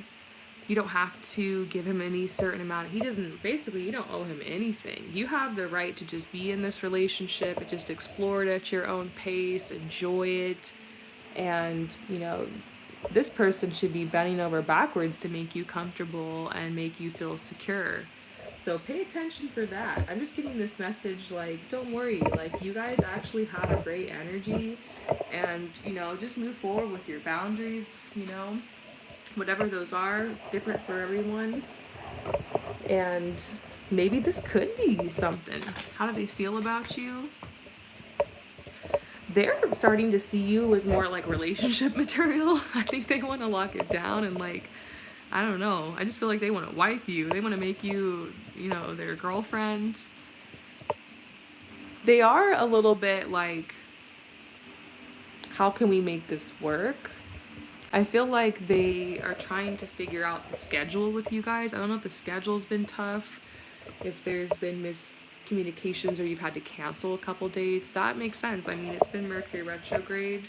You don't have to give him any certain amount. He doesn't, basically, you don't owe him anything. You have the right to just be in this relationship and just explore it at your own pace, enjoy it. And, this person should be bending over backwards to make you comfortable and make you feel secure. So pay attention for that. I'm just getting this message like, don't worry, like, you guys actually have a great energy, and, just move forward with your boundaries, whatever those are. It's different for everyone. And maybe this could be something. How do they feel about you? They're starting to see you as more like relationship material. I think they want to lock it down, and like, I don't know. I just feel like they want to wife you. They want to make you, their girlfriend. They are a little bit like, how can we make this work? I feel like they are trying to figure out the schedule with you guys. I don't know if the schedule's been tough, if there's been miscommunications, or you've had to cancel a couple dates. That makes sense. I mean, it's been Mercury retrograde.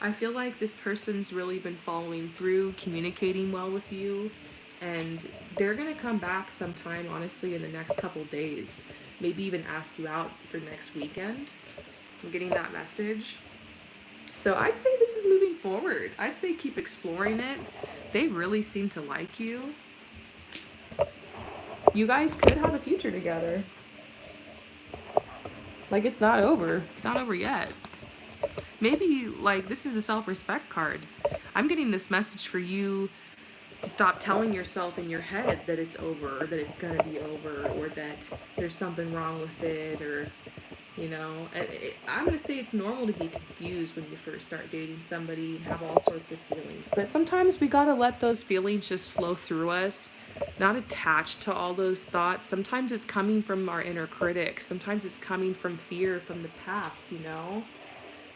I feel like this person's really been following through, communicating well with you, and they're going to come back sometime, honestly, in the next couple days. Maybe even ask you out for next weekend. I'm getting that message. So I'd say this is moving forward. I'd say keep exploring it. They really seem to like you. You guys could have a future together. Like, it's not over. It's not over yet. Maybe, like, this is a self-respect card. I'm getting this message for you to stop telling yourself in your head that it's over, or that it's gonna be over, or that there's something wrong with it, or, I'm gonna say it's normal to be confused when you first start dating somebody and have all sorts of feelings. But sometimes we gotta let those feelings just flow through us, not attached to all those thoughts. Sometimes it's coming from our inner critic. Sometimes it's coming from fear from the past,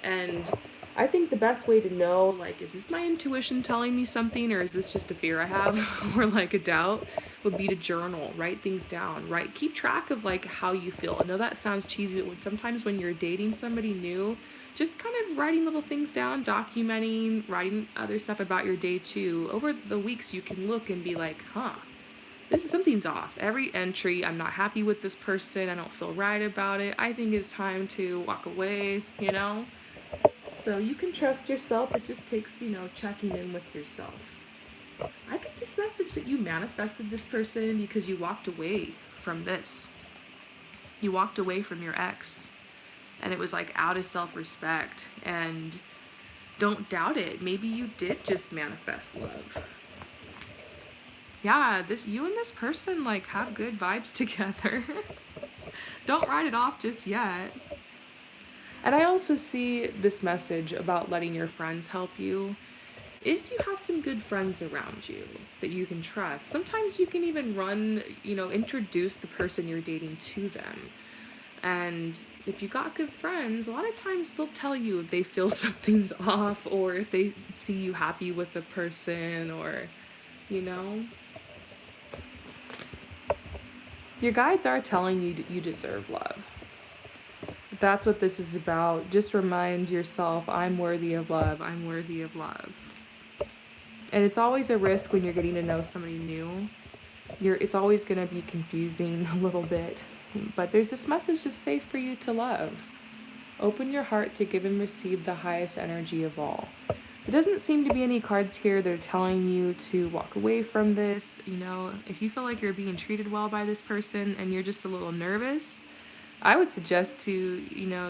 And I think the best way to know, like, is this my intuition telling me something, or is this just a fear I have, or like a doubt, would be to journal, write things down, right? Keep track of like how you feel. I know that sounds cheesy, but sometimes when you're dating somebody new, just kind of writing little things down, documenting, writing other stuff about your day too. Over the weeks, you can look and be like, something's off. Every entry, I'm not happy with this person. I don't feel right about it. I think it's time to walk away, So you can trust yourself. It just takes, checking in with yourself. I get this message that you manifested this person because you walked away from this. You walked away from your ex. And it was like out of self-respect. And don't doubt it. Maybe you did just manifest love. Yeah, you and this person like have good vibes together. Don't write it off just yet. And I also see this message about letting your friends help you. If you have some good friends around you that you can trust, sometimes you can even introduce the person you're dating to them. And if you got good friends, a lot of times they'll tell you if they feel something's off, or if they see you happy with a person, or, Your guides are telling you you deserve love. That's what this is about. Just remind yourself, I'm worthy of love. I'm worthy of love. And it's always a risk when you're getting to know somebody new. It's always going to be confusing a little bit. But there's this message that's safe for you to love. Open your heart to give and receive the highest energy of all. It doesn't seem to be any cards here that are telling you to walk away from this. You know, if you feel like you're being treated well by this person and you're just a little nervous, I would suggest to,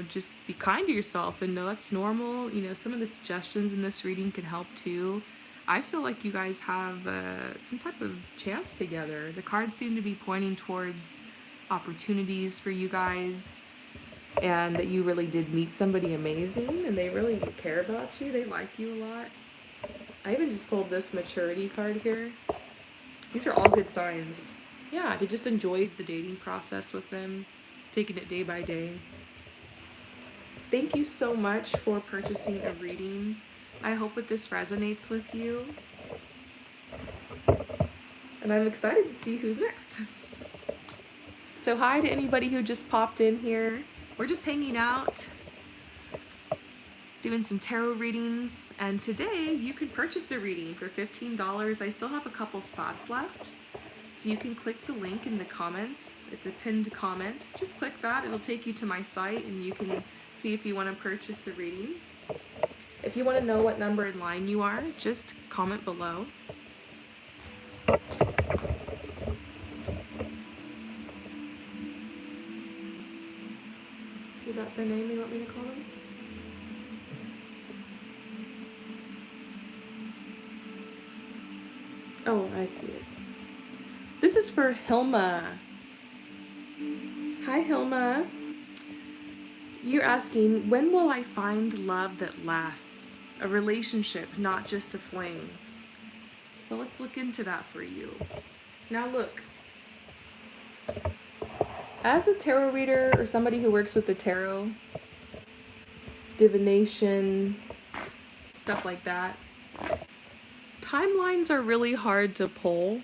just be kind to yourself and know that's normal. You know, some of the suggestions in this reading can help too. I feel like you guys have some type of chance together. The cards seem to be pointing towards opportunities for you guys, and that you really did meet somebody amazing and they really care about you. They like you a lot. I even just pulled this maturity card here. These are all good signs. Yeah, to just enjoy the dating process with them, taking it day by day. Thank you so much for purchasing a reading. I hope that this resonates with you. And I'm excited to see who's next. So hi to anybody who just popped in here. We're just hanging out, doing some tarot readings, and today you can purchase a reading for $15. I still have a couple spots left. So you can click the link in the comments. It's a pinned comment. Just click that. It'll take you to my site and you can see if you want to purchase a reading. If you want to know what number in line you are, just comment below. Is that the name they want me to call them? Oh, I see it. This is for Hilma. Hi, Hilma. You're asking, when will I find love that lasts? A relationship, not just a fling. So let's look into that for you. Now look. As a tarot reader or somebody who works with the tarot, divination, stuff like that, timelines are really hard to pull.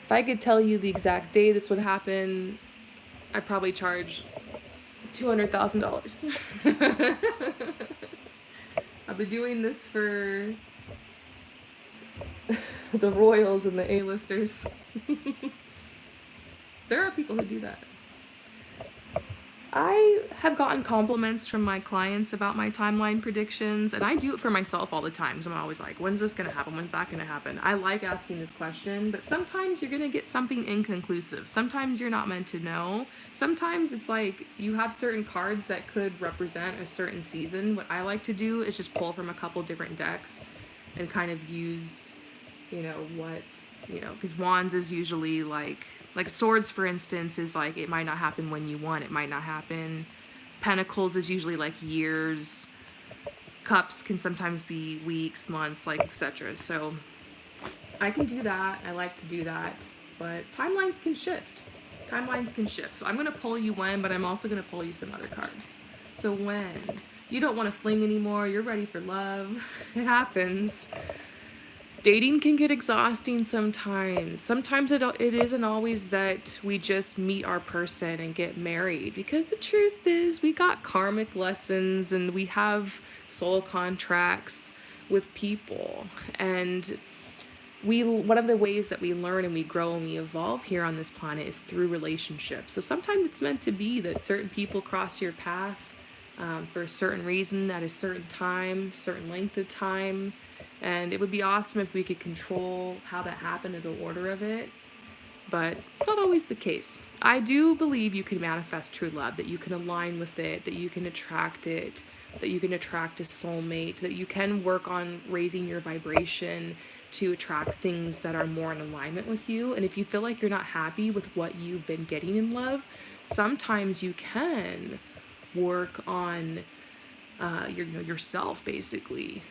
If I could tell you the exact day this would happen, I'd probably charge $200,000. I've been doing this for the royals and the A-listers. There are people who do that. I have gotten compliments from my clients about my timeline predictions, and I do it for myself all the time. So I'm always like, when's this going to happen? When's that going to happen? I like asking this question, but sometimes you're going to get something inconclusive. Sometimes you're not meant to know. Sometimes it's like you have certain cards that could represent a certain season. What I like to do is just pull from a couple different decks and kind of use, because wands is usually like swords, for instance, is like, it might not happen when you want, it might not happen. Pentacles is usually like years. Cups can sometimes be weeks, months, like etc. So I can do that. I like to do that. But timelines can shift. Timelines can shift. So I'm going to pull you when, but I'm also going to pull you some other cards. So when you don't want to fling anymore, you're ready for love. It happens. Dating can get exhausting sometimes. Sometimes it isn't always that we just meet our person and get married, because the truth is we got karmic lessons and we have soul contracts with people. And one of the ways that we learn and we grow and we evolve here on this planet is through relationships. So sometimes it's meant to be that certain people cross your path for a certain reason at a certain time, certain length of time. And it would be awesome if we could control how that happened or the order of it. But it's not always the case. I do believe you can manifest true love, that you can align with it, that you can attract it, that you can attract a soulmate, that you can work on raising your vibration to attract things that are more in alignment with you. And if you feel like you're not happy with what you've been getting in love, sometimes you can work on yourself, basically.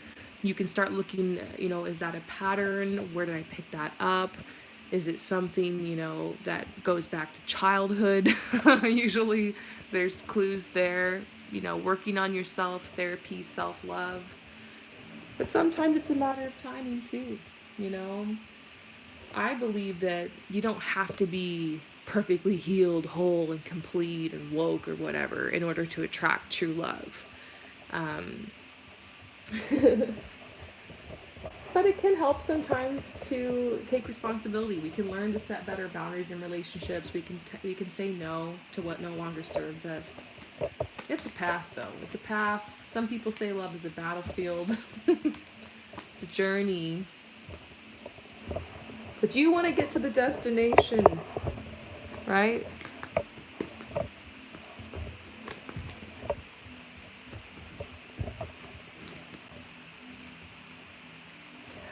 You can start looking, is that a pattern? Where did I pick that up? Is it something, that goes back to childhood? Usually there's clues there, working on yourself, therapy, self-love. But sometimes it's a matter of timing too, I believe that you don't have to be perfectly healed, whole, and complete, and woke, or whatever, in order to attract true love. But it can help sometimes to take responsibility. We can learn to set better boundaries in relationships. We can say no to what no longer serves us. It's a path, though. It's a path. Some people say love is a battlefield. It's a journey. But you want to get to the destination, right?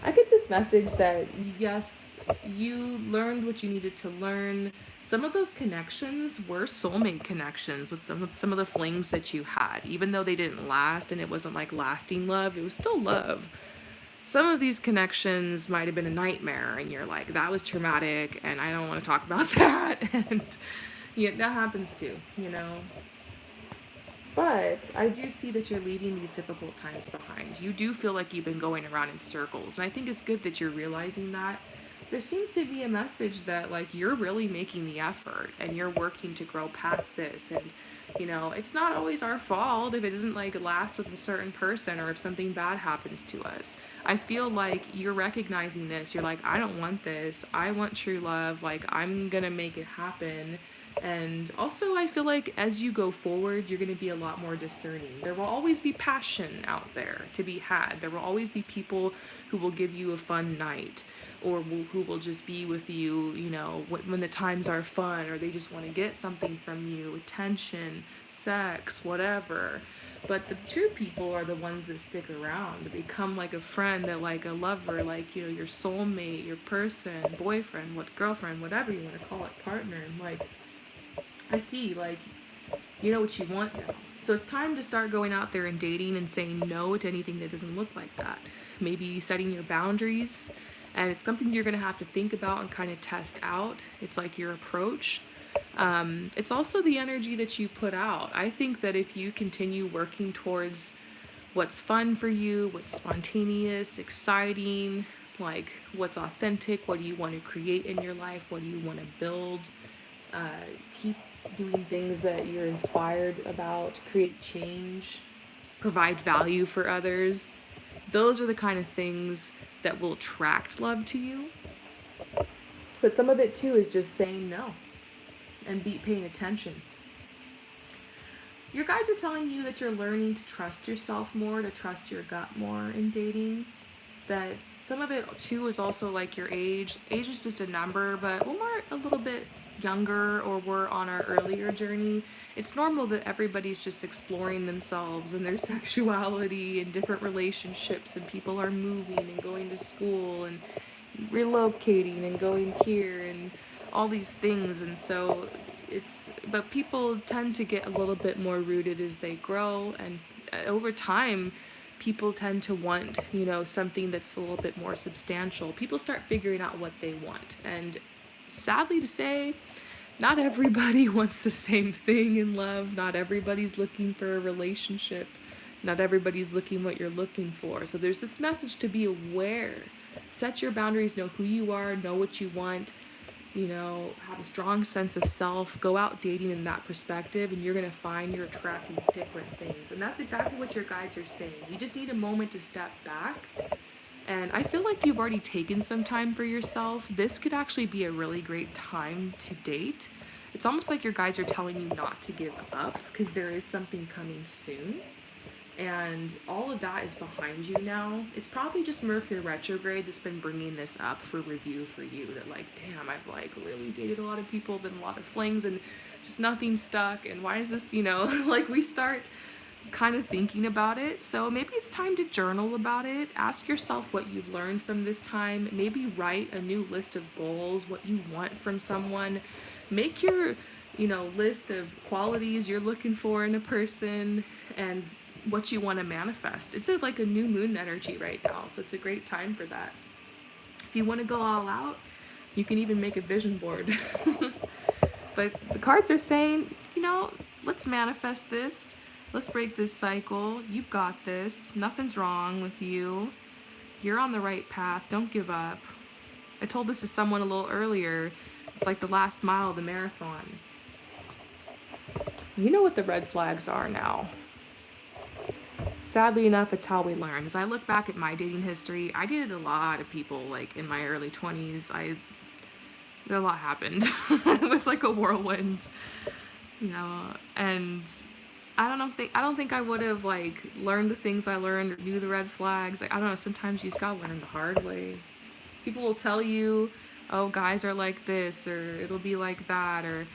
I get this message that, yes, you learned what you needed to learn. Some of those connections were soulmate connections with some of the flings that you had. Even though they didn't last and it wasn't like lasting love, it was still love. Some of these connections might have been a nightmare and you're like, that was traumatic and I don't want to talk about that. And yeah, that happens too, you know. But I do see that you're leaving these difficult times behind. You do feel like you've been going around in circles. And I think it's good that you're realizing that. There seems to be a message that, like, you're really making the effort and you're working to grow past this. And, you know, it's not always our fault if it doesn't, like, last with a certain person or if something bad happens to us. I feel like you're recognizing this. You're like, I don't want this. I want true love. Like, I'm going to make it happen. And also, I feel like as you go forward, you're going to be a lot more discerning. There will always be passion out there to be had. There will always be people who will give you a fun night or who will just be with you, you know, when the times are fun or they just want to get something from you, attention, sex, whatever. But the true people are the ones that stick around, to become like a friend, that like a lover, like, you know, your soulmate, your person, boyfriend, what girlfriend, whatever you want to call it, partner. Like, I see, like, you know what you want now. So it's time to start going out there and dating and saying no to anything that doesn't look like that. Maybe setting your boundaries. And it's something you're going to have to think about and kind of test out. It's like your approach. It's also the energy that you put out. I think that if you continue working towards what's fun for you, what's spontaneous, exciting, like what's authentic, what do you want to create in your life, what do you want to build, keep doing things that you're inspired about, create change, provide value for others. Those are the kind of things that will attract love to you. But some of it too is just saying no and paying attention. Your guides are telling you that you're learning to trust yourself more, to trust your gut more in dating. That some of it too is also like your age. Age is just a number, but when we're a little bit younger or we're on our earlier journey, it's normal that everybody's just exploring themselves and their sexuality and different relationships, and people are moving and going to school and relocating and going here and all these things. And so but people tend to get a little bit more rooted as they grow, and over time people tend to want, you know, something that's a little bit more substantial. People start figuring out what they want, and sadly to say, not everybody wants the same thing in love. Not everybody's looking for a relationship. Not everybody's looking what you're looking for. So there's this message to be aware. Set your boundaries, know who you are, know what you want, you know, have a strong sense of self. Go out dating in that perspective, and you're going to find you're attracting different things. And that's exactly what your guides are saying. You just need a moment to step back. And I feel like you've already taken some time for yourself. This could actually be a really great time to date. It's almost like your guides are telling you not to give up because there is something coming soon. And all of that is behind you now. It's probably just Mercury retrograde that's been bringing this up for review for you. That like, damn, I've like really dated a lot of people, been a lot of flings, and just nothing stuck. And why is this, you know, like we start kind of thinking about it. So maybe it's time to journal about it. Ask yourself what you've learned from this time. Maybe write a new list of goals, what you want from someone. Make your, you know, list of qualities you're looking for in a person and what you want to manifest. It's like a new moon energy right now, so it's a great time for that. If you want to go all out, you can even make a vision board. But the cards are saying, you know, let's manifest this. Let's break this cycle. You've got this. Nothing's wrong with you. You're on the right path. Don't give up. I told this to someone a little earlier. It's like the last mile of the marathon. You know what the red flags are now. Sadly enough, it's how we learn. As I look back at my dating history, I dated a lot of people like in my early 20s. A lot happened. It was like a whirlwind, you know, and I don't think I would have like learned the things I learned or knew the red flags. Like I don't know, sometimes you just gotta learn the hard way. People will tell you, oh, guys are like this, or it'll be like that, or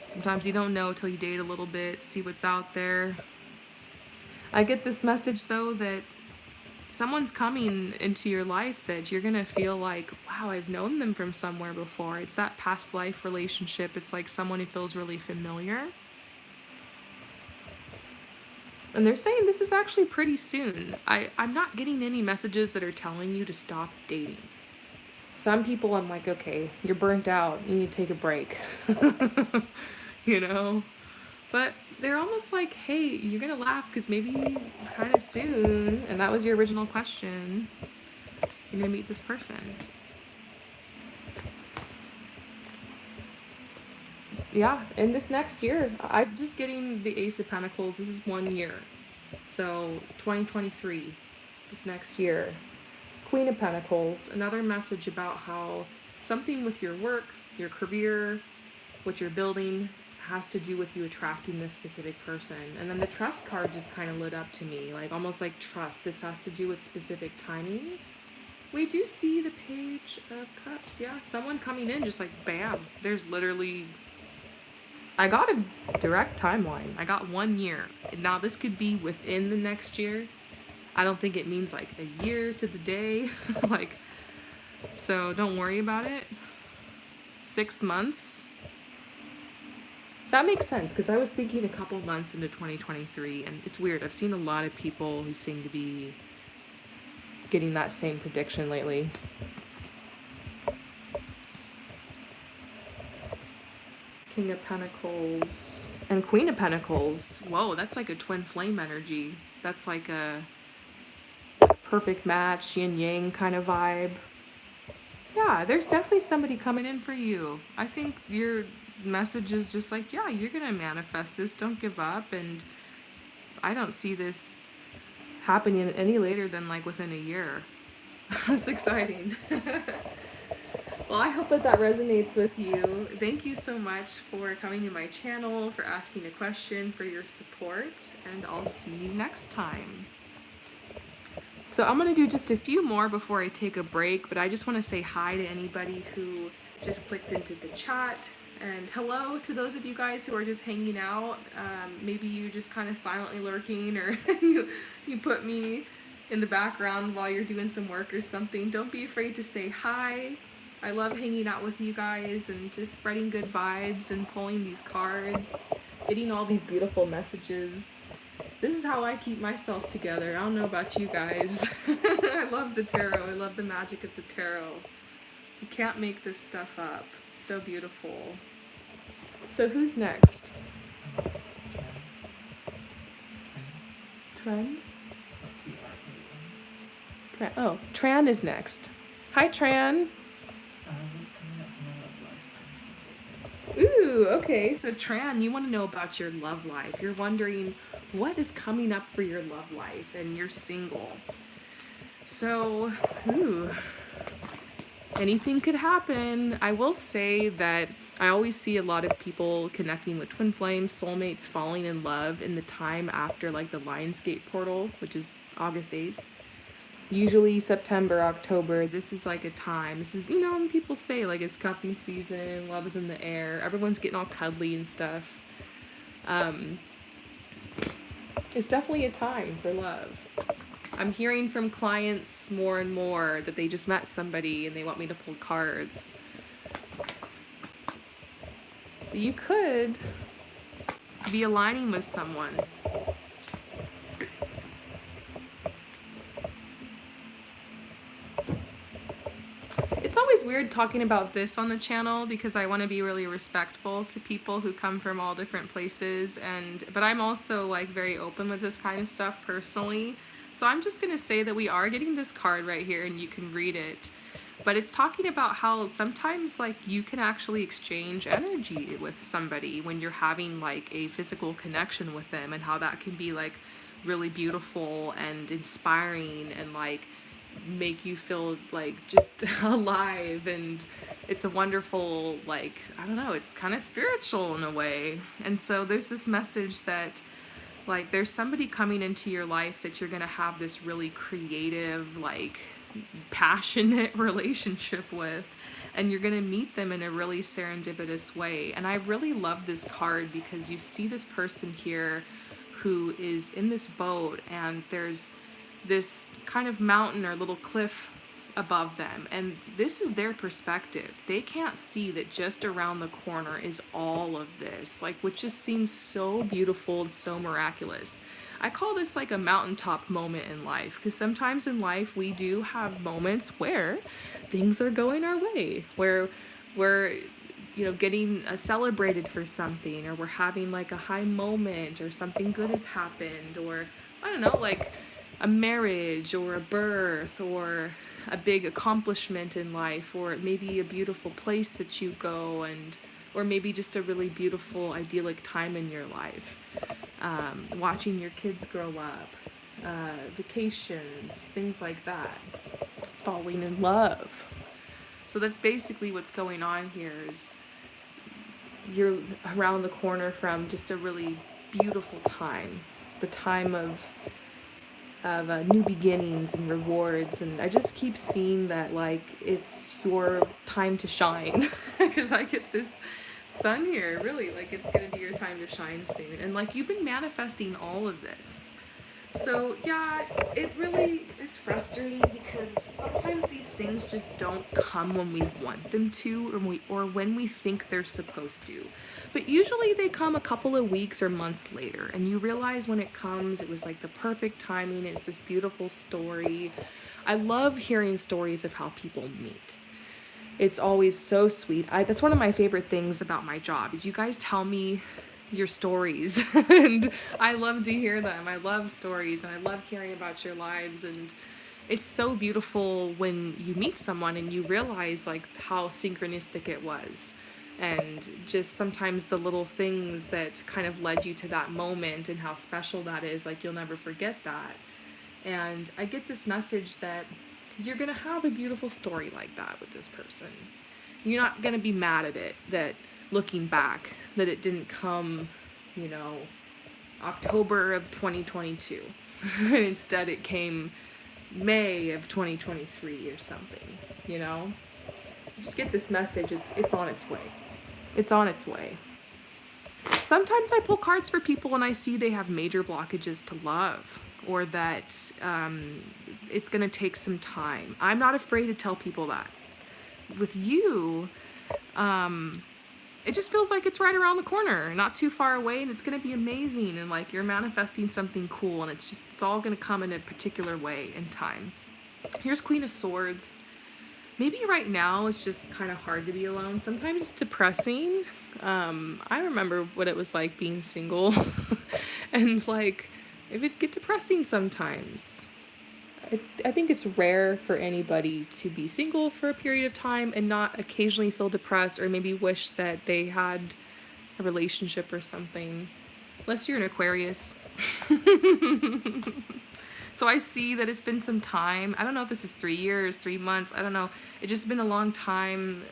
sometimes you don't know till you date a little bit, see what's out there. I get this message though that someone's coming into your life that you're gonna feel like, wow, I've known them from somewhere before. It's that past life relationship. It's like someone who feels really familiar. And they're saying this is actually pretty soon. I'm not getting any messages that are telling you to stop dating. Some people I'm like, okay, you're burnt out. You need to take a break. You know? But they're almost like, hey, you're going to laugh because maybe kind of soon, and that was your original question, you're going to meet this person. Yeah, in this next year, I'm just getting the Ace of Pentacles. This is 1 year. So 2023, this next year. Queen of Pentacles, another message about how something with your work, your career, what you're building has to do with you attracting this specific person. And then the trust card just kind of lit up to me, like almost like trust. This has to do with specific timing. We do see the Page of Cups, yeah. Someone coming in just like bam. There's literally, I got a direct timeline. I got 1 year. Now this could be within the next year. I don't think it means like a year to the day. Like, so don't worry about it. 6 months. That makes sense because I was thinking a couple months into 2023, and it's weird. I've seen a lot of people who seem to be getting that same prediction lately. King of Pentacles and Queen of Pentacles. Whoa, that's like a twin flame energy. That's like a perfect match, yin yang kind of vibe. Yeah, there's definitely somebody coming in for you. I think your message is just like, yeah, you're gonna manifest this. Don't give up. And I don't see this happening any later than like within a year. That's exciting. Well, I hope that that resonates with you. Thank you so much for coming to my channel, for asking a question, for your support, and I'll see you next time. So I'm going to do just a few more before I take a break, but I just want to say hi to anybody who just clicked into the chat, and hello to those of you guys who are just hanging out. Maybe you just kind of silently lurking, or you put me in the background while you're doing some work or something. Don't be afraid to say hi. I love hanging out with you guys and just spreading good vibes and pulling these cards, getting all these beautiful messages. This is how I keep myself together. I don't know about you guys. I love the tarot. I love the magic of the tarot. You can't make this stuff up. It's so beautiful. So who's next? Tran? Oh, Tran is next. Hi, Tran. Ooh, okay. So Tran, you want to know about your love life. You're wondering what is coming up for your love life, and you're single. So, anything could happen. I will say that I always see a lot of people connecting with twin flames, soulmates, falling in love in the time after like the Lionsgate portal, which is August 8th. Usually September, October, this is like a time. This is, when people say like it's cuffing season, love is in the air, everyone's getting all cuddly and stuff. It's definitely a time for love. I'm hearing from clients more and more that they just met somebody and they want me to pull cards. So you could be aligning with someone. It's always weird talking about this on the channel because I want to be really respectful to people who come from all different places, but I'm also like very open with this kind of stuff personally. So I'm just going to say that we are getting this card right here and you can read it. But it's talking about how sometimes like you can actually exchange energy with somebody when you're having like a physical connection with them, and how that can be like really beautiful and inspiring and like make you feel like just alive, and it's a wonderful, like, I don't know, it's kind of spiritual in a way. And so there's this message that Like there's somebody coming into your life that you're going to have this really creative, like passionate relationship with, and you're going to meet them in a really serendipitous way. And I really love this card because you see this person here who is in this boat, and there's this kind of mountain or little cliff above them, and this is their perspective. They can't see that just around the corner is all of this, like, which just seems so beautiful and so miraculous. I call this like a mountaintop moment in life, because sometimes in life we do have moments where things are going our way, where we're getting celebrated for something, or we're having like a high moment, or something good has happened, or I don't know, like a marriage or a birth or a big accomplishment in life, or maybe a beautiful place that you go, and or maybe just a really beautiful idyllic time in your life, watching your kids grow up, vacations, things like that, falling in love. So that's basically what's going on here. Is you're around the corner from just a really beautiful time, the time of new beginnings and rewards. And I just keep seeing that like it's your time to shine, because I get this sun here, really, like it's gonna be your time to shine soon, and like you've been manifesting all of this. So yeah, it really is frustrating because sometimes these things just don't come when we want them to, or when we think they're supposed to. But usually they come a couple of weeks or months later, and you realize when it comes, it was like the perfect timing. It's this beautiful story. I love hearing stories of how people meet. It's always so sweet. That's one of my favorite things about my job, is you guys tell me your stories and I love to hear them. I love stories and I love hearing about your lives, and it's so beautiful when you meet someone and you realize like how synchronistic it was, and just sometimes the little things that kind of led you to that moment and how special that is, like you'll never forget that. And I get this message that you're going to have a beautiful story like that with this person. You're not going to be mad at it, that looking back, that it didn't come, October of 2022. And instead it came May of 2023 or something, Just get this message. It's on its way. It's on its way. Sometimes I pull cards for people and I see they have major blockages to love, or that it's going to take some time. I'm not afraid to tell people that. With you, it just feels like it's right around the corner, not too far away, and it's going to be amazing, and like you're manifesting something cool, and it's all going to come in a particular way in time. Here's Queen of Swords. Maybe right now it's just kind of hard to be alone. Sometimes it's depressing. I remember what it was like being single and like it would get depressing sometimes. I think it's rare for anybody to be single for a period of time and not occasionally feel depressed, or maybe wish that they had a relationship or something. Unless you're an Aquarius. So I see that it's been some time. I don't know if this is 3 years, 3 months. I don't know. It's just been a long time.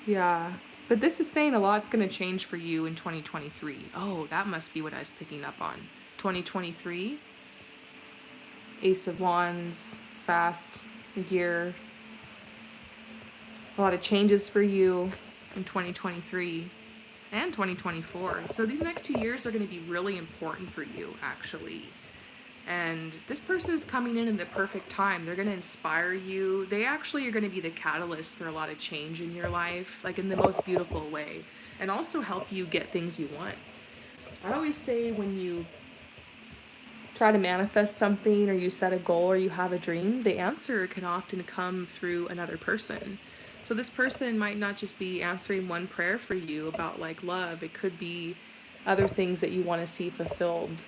Yeah. But this is saying a lot's going to change for you in 2023. Oh, that must be what I was picking up on. 2023. Ace of Wands. Fast year. A lot of changes for you in 2023. And 2024. So these next 2 years are going to be really important for you, actually. And this person is coming in the perfect time. They're going to inspire you. They actually are going to be the catalyst for a lot of change in your life, like in the most beautiful way, and also help you get things you want. I always say when you try to manifest something, or you set a goal, or you have a dream, the answer can often come through another person. So this person might not just be answering one prayer for you about like love. It could be other things that you want to see fulfilled.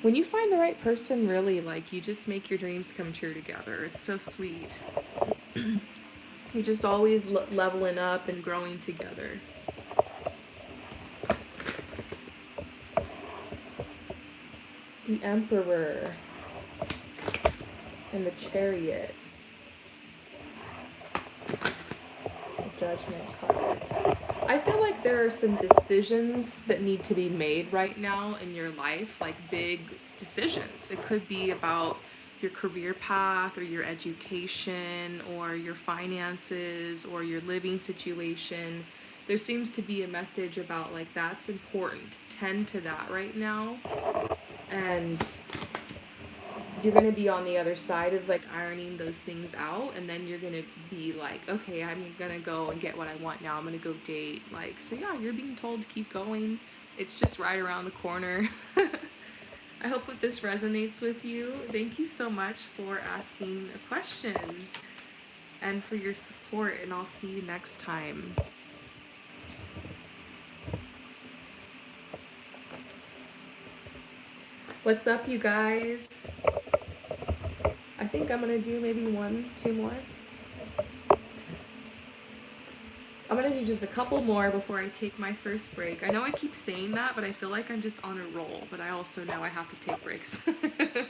When you find the right person, really, like, you just make your dreams come true together. It's so sweet. You're just always leveling up and growing together. The Emperor and the Chariot. The Judgment card. I feel like there are some decisions that need to be made right now in your life, like big decisions. It could be about your career path or your education or your finances or your living situation. There seems to be a message about like that's important. Tend to that right now. And you're going to be on the other side of like ironing those things out, and then you're going to be like, okay, I'm going to go and get what I want now. I'm going to go date. Like, so yeah, you're being told to keep going. It's just right around the corner. I hope that this resonates with you. Thank you so much for asking a question and for your support, and I'll see you next time. What's up, you guys? I think I'm gonna do maybe 1, 2 more. I'm gonna do just a couple more before I take my first break. I know I keep saying that, but I feel like I'm just on a roll, but I also know I have to take breaks. But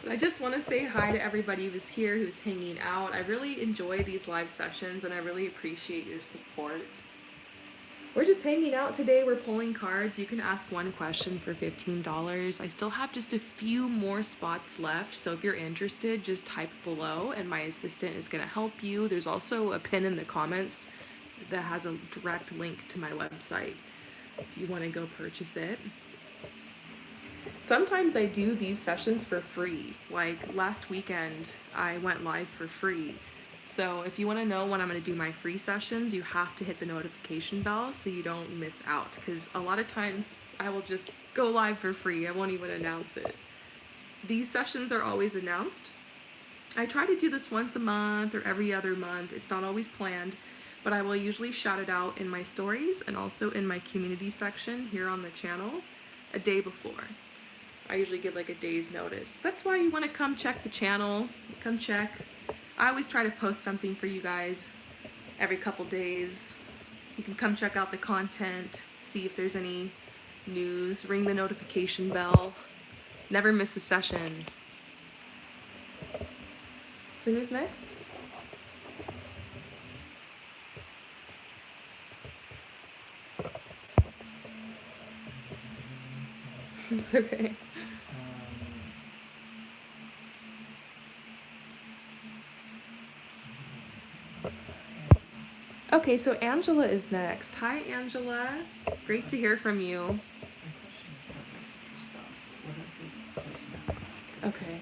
I just want to say hi to everybody who's here, who's hanging out. I really enjoy these live sessions, and I really appreciate your support. We're just hanging out today. We're pulling cards. You can ask one question for $15. I still have just a few more spots left, so if you're interested, just type below and my assistant is going to help you. There's also a pin in the comments that has a direct link to my website if you want to go purchase it. Sometimes I do these sessions for free. Like last weekend, I went live for free. So if you want to know when I'm going to do my free sessions, you have to hit the notification bell so you don't miss out. Because a lot of times I will just go live for free. I won't even announce it. These sessions are always announced. I try to do this once a month or every other month. It's not always planned, but I will usually shout it out in my stories and also in my community section here on the channel a day before. I usually give like a day's notice. That's why you want to come check the channel. Come check. I always try to post something for you guys every couple days. You can come check out the content, see if there's any news, ring the notification bell. Never miss a session. So who's next? It's okay. Okay, so Angela is next. Hi, Angela. Great to hear from you. Okay.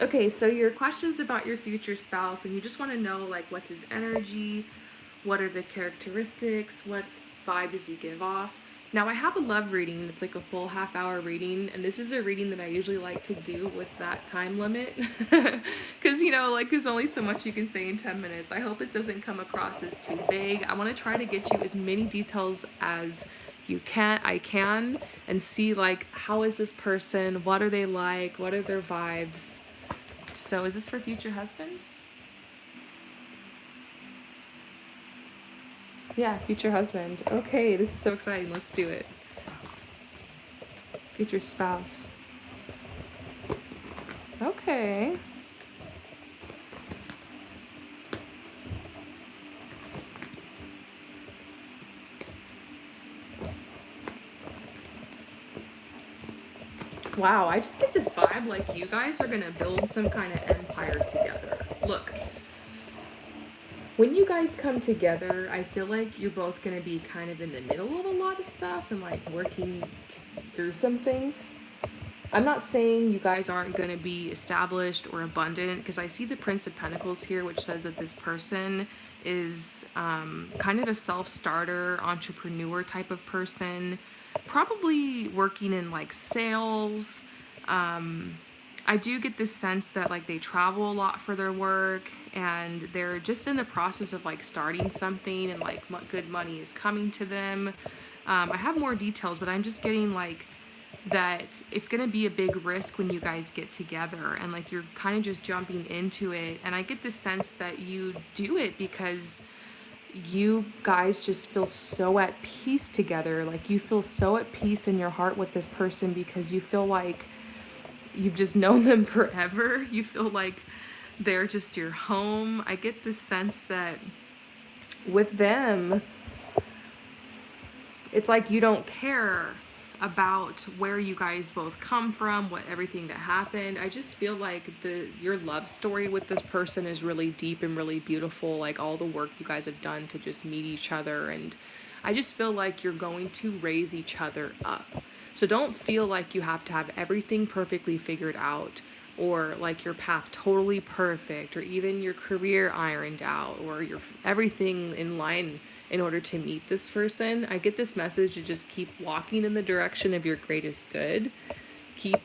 Okay, so your question's about your future spouse, and you just want to know, like, what's his energy? What are the characteristics? What vibe does he give off? Now, I have a love reading. It's like a full half-hour reading, and this is a reading that I usually like to do with that time limit. Because, you know, like, there's only so much you can say in 10 minutes. I hope this doesn't come across as too vague. I want to try to get you as many details as I can, and see, like, how is this person? What are they like? What are their vibes? So, is this for future husband? Yeah, future husband. Okay, this is so exciting. Let's do it. Future spouse. Okay. Wow, I just get this vibe like you guys are gonna build some kind of empire together. Look. When you guys come together, I feel like you're both going to be kind of in the middle of a lot of stuff and like working through some things. I'm not saying you guys aren't going to be established or abundant, because I see the Prince of Pentacles here, which says that this person is kind of a self-starter, entrepreneur type of person, probably working in like sales. I do get this sense that like they travel a lot for their work, and they're just in the process of like starting something, and like good money is coming to them. I have more details, but I'm just getting like that it's going to be a big risk when you guys get together, and like you're kind of just jumping into it. And I get the sense that you do it because you guys just feel so at peace together. Like you feel so at peace in your heart with this person because you feel like you've just known them forever. You feel like They're just your home. I get the sense that with them, it's like you don't care about where you guys both come from, what everything that happened. I just feel like your love story with this person is really deep and really beautiful, like all the work you guys have done to just meet each other, and I just feel like you're going to raise each other up. So don't feel like you have to have everything perfectly figured out, or like your path totally perfect, or even your career ironed out, or your everything in line in order to meet this person. I get this message to just keep walking in the direction of your greatest good. Keep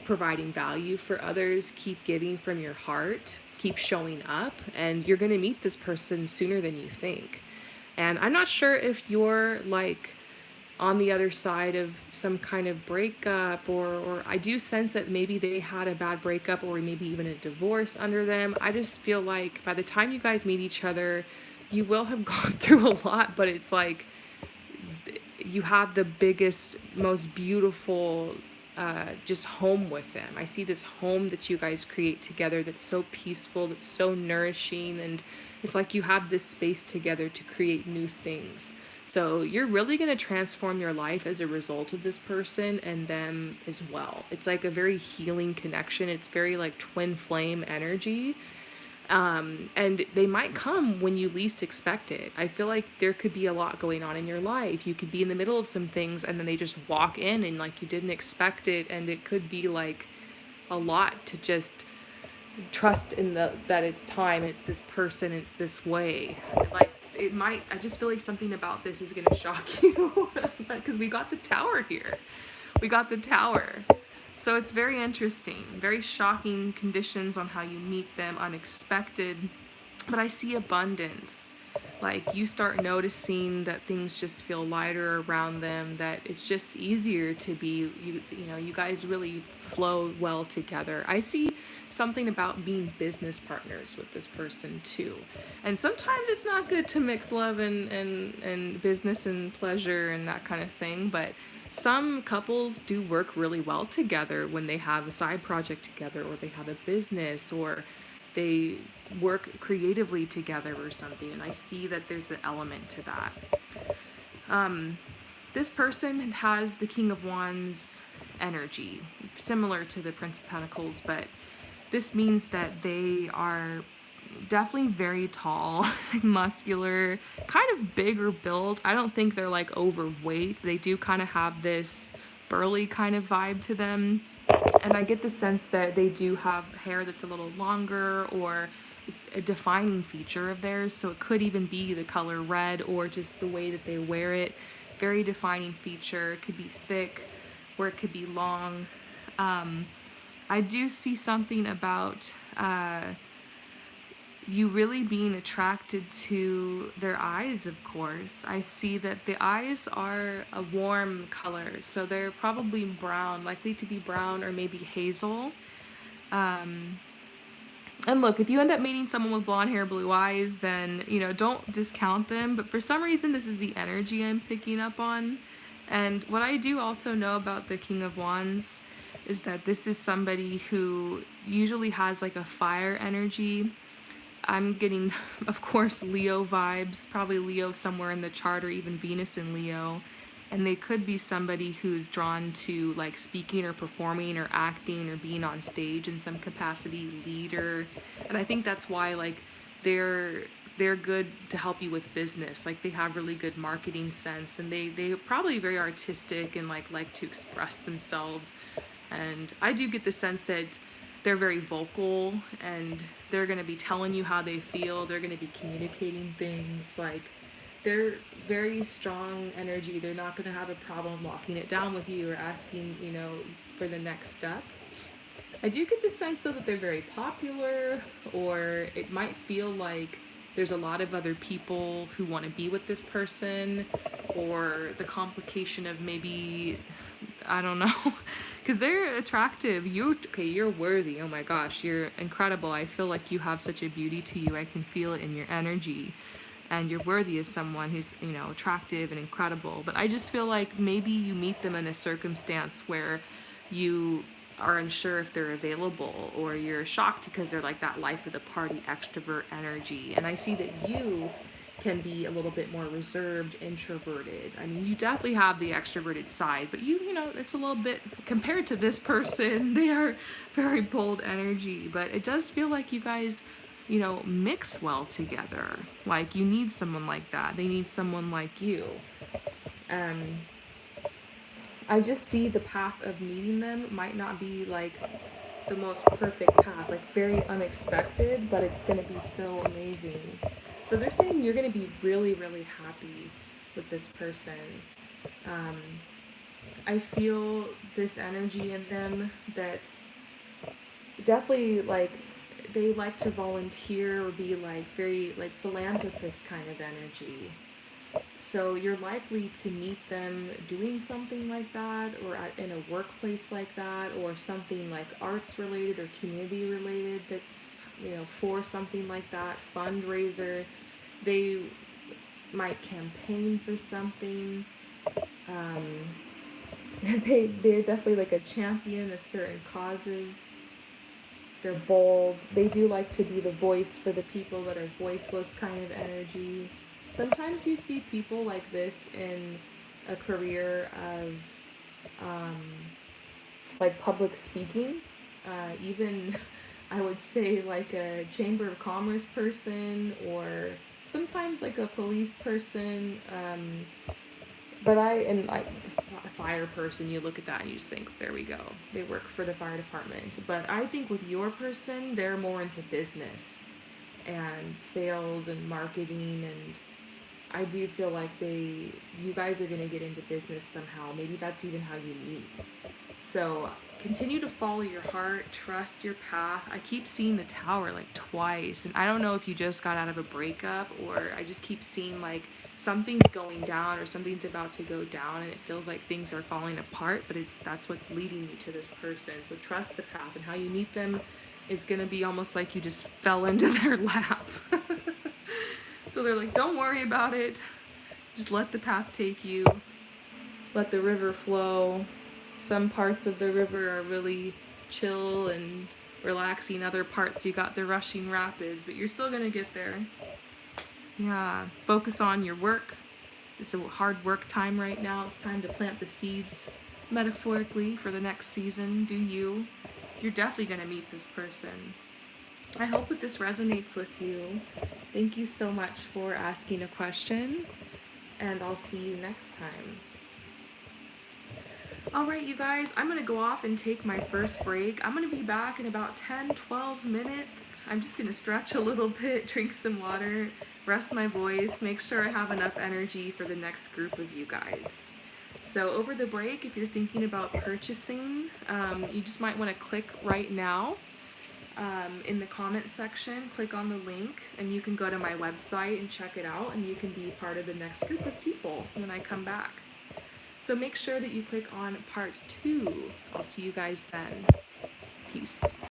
providing value for others, keep giving from your heart, keep showing up, and you're going to meet this person sooner than you think. And I'm not sure if you're like on the other side of some kind of breakup, or I do sense that maybe they had a bad breakup or maybe even a divorce under them. I just feel like by the time you guys meet each other, you will have gone through a lot, but it's like you have the biggest, most beautiful just home with them. I see this home that you guys create together that's so peaceful, that's so nourishing, and it's like you have this space together to create new things. So you're really going to transform your life as a result of this person and them as well. It's like a very healing connection. It's very like twin flame energy. And they might come when you least expect it. I feel like there could be a lot going on in your life. You could be in the middle of some things and then they just walk in and like you didn't expect it. And it could be like a lot to just trust in that it's time, it's this person, it's this way. Like it might, I just feel like something about this is going to shock you because we got the tower here. We got the tower. So it's very interesting, very shocking conditions on how you meet them, unexpected. But I see abundance. Like you start noticing that things just feel lighter around them, that it's just easier to be, you guys really flow well together. I see something about being business partners with this person too. And sometimes it's not good to mix love and business and pleasure and that kind of thing, but some couples do work really well together when they have a side project together, or they have a business, or they work creatively together or something. And I see that there's an element to that. This person has the King of Wands energy, similar to the Prince of Pentacles, but this means that they are definitely very tall, muscular, kind of bigger built. I don't think they're like overweight. They do kind of have this burly kind of vibe to them. And I get the sense that they do have hair that's a little longer, or it's a defining feature of theirs. So it could even be the color red or just the way that they wear it. Very defining feature. It could be thick or it could be long. I do see something about you really being attracted to their eyes, of course. I see that the eyes are a warm color, so they're probably brown, likely to be brown or maybe hazel. And look, if you end up meeting someone with blonde hair, blue eyes, then, don't discount them. But for some reason, this is the energy I'm picking up on. And what I do also know about the King of Wands is that this is somebody who usually has like a fire energy. I'm getting, of course, Leo vibes, probably Leo somewhere in the chart, or even Venus in Leo. And they could be somebody who's drawn to like speaking or performing or acting or being on stage in some capacity, leader. And I think that's why like they're good to help you with business. Like they have really good marketing sense, and they're probably very artistic and like to express themselves. And I do get the sense that they're very vocal, and they're going to be telling you how they feel. They're going to be communicating things. Like they're very strong energy. They're not going to have a problem locking it down with you or asking, for the next step. I do get the sense though that they're very popular, or it might feel like there's a lot of other people who want to be with this person, or the complication of maybe, I don't know, because they're attractive. You're worthy. Oh my gosh, you're incredible. I feel like you have such a beauty to you. I can feel it in your energy. And you're worthy of someone who's, attractive and incredible. But I just feel like maybe you meet them in a circumstance where you are unsure if they're available, or you're shocked because they're like that life of the party extrovert energy. And I see that you can be a little bit more reserved, introverted. I mean, you definitely have the extroverted side, but you know, it's a little bit compared to this person, they are very bold energy, but it does feel like you guys, you know, mix well together. Like you need someone like that. They need someone like you. Um I just see the path of meeting them might not be like the most perfect path, like very unexpected, but it's going to be so amazing. So they're saying you're going to be really, really happy with this person. Um, I feel this energy in them that's definitely like they like to volunteer or be like very like philanthropist kind of energy. So you're likely to meet them doing something like that, or in a workplace like that, or something like arts related or community related that's, you know, for something like that, fundraiser. They might campaign for something. Um, they're definitely like a champion of certain causes. They're bold. They do like to be the voice for the people that are voiceless kind of energy. Sometimes you see people like this in a career of um, like public speaking. Even I would say like a chamber of commerce person, or sometimes like a police person. But a fire person, you look at that and you just think, there we go. They work for the fire department. But I think with your person, they're more into business and sales and marketing, and I do feel like you guys are going to get into business somehow. Maybe that's even how you meet. So continue to follow your heart, trust your path. I keep seeing the tower like twice, and I don't know if you just got out of a breakup, or I just keep seeing like something's going down or something's about to go down, and it feels like things are falling apart, but that's what's leading you to this person. So trust the path, and how you meet them is going to be almost like you just fell into their lap. So they're like, don't worry about it. Just let the path take you. Let the river flow. Some parts of the river are really chill and relaxing. Other parts, you got the rushing rapids, but you're still going to get there. Yeah. Focus on your work. It's a hard work time right now. It's time to plant the seeds, metaphorically, for the next season. Do you? You're definitely going to meet this person. I hope that this resonates with you. Thank you so much for asking a question, and I'll see you next time. Alright, you guys, I'm going to go off and take my first break. I'm going to be back in about 10-12 minutes. I'm just going to stretch a little bit, drink some water, rest my voice, make sure I have enough energy for the next group of you guys. So over the break, if you're thinking about purchasing, you just might want to click right now. In the comment section, click on the link, and you can go to my website and check it out, and you can be part of the next group of people when I come back. So make sure that you click on part 2. I'll see you guys then. Peace.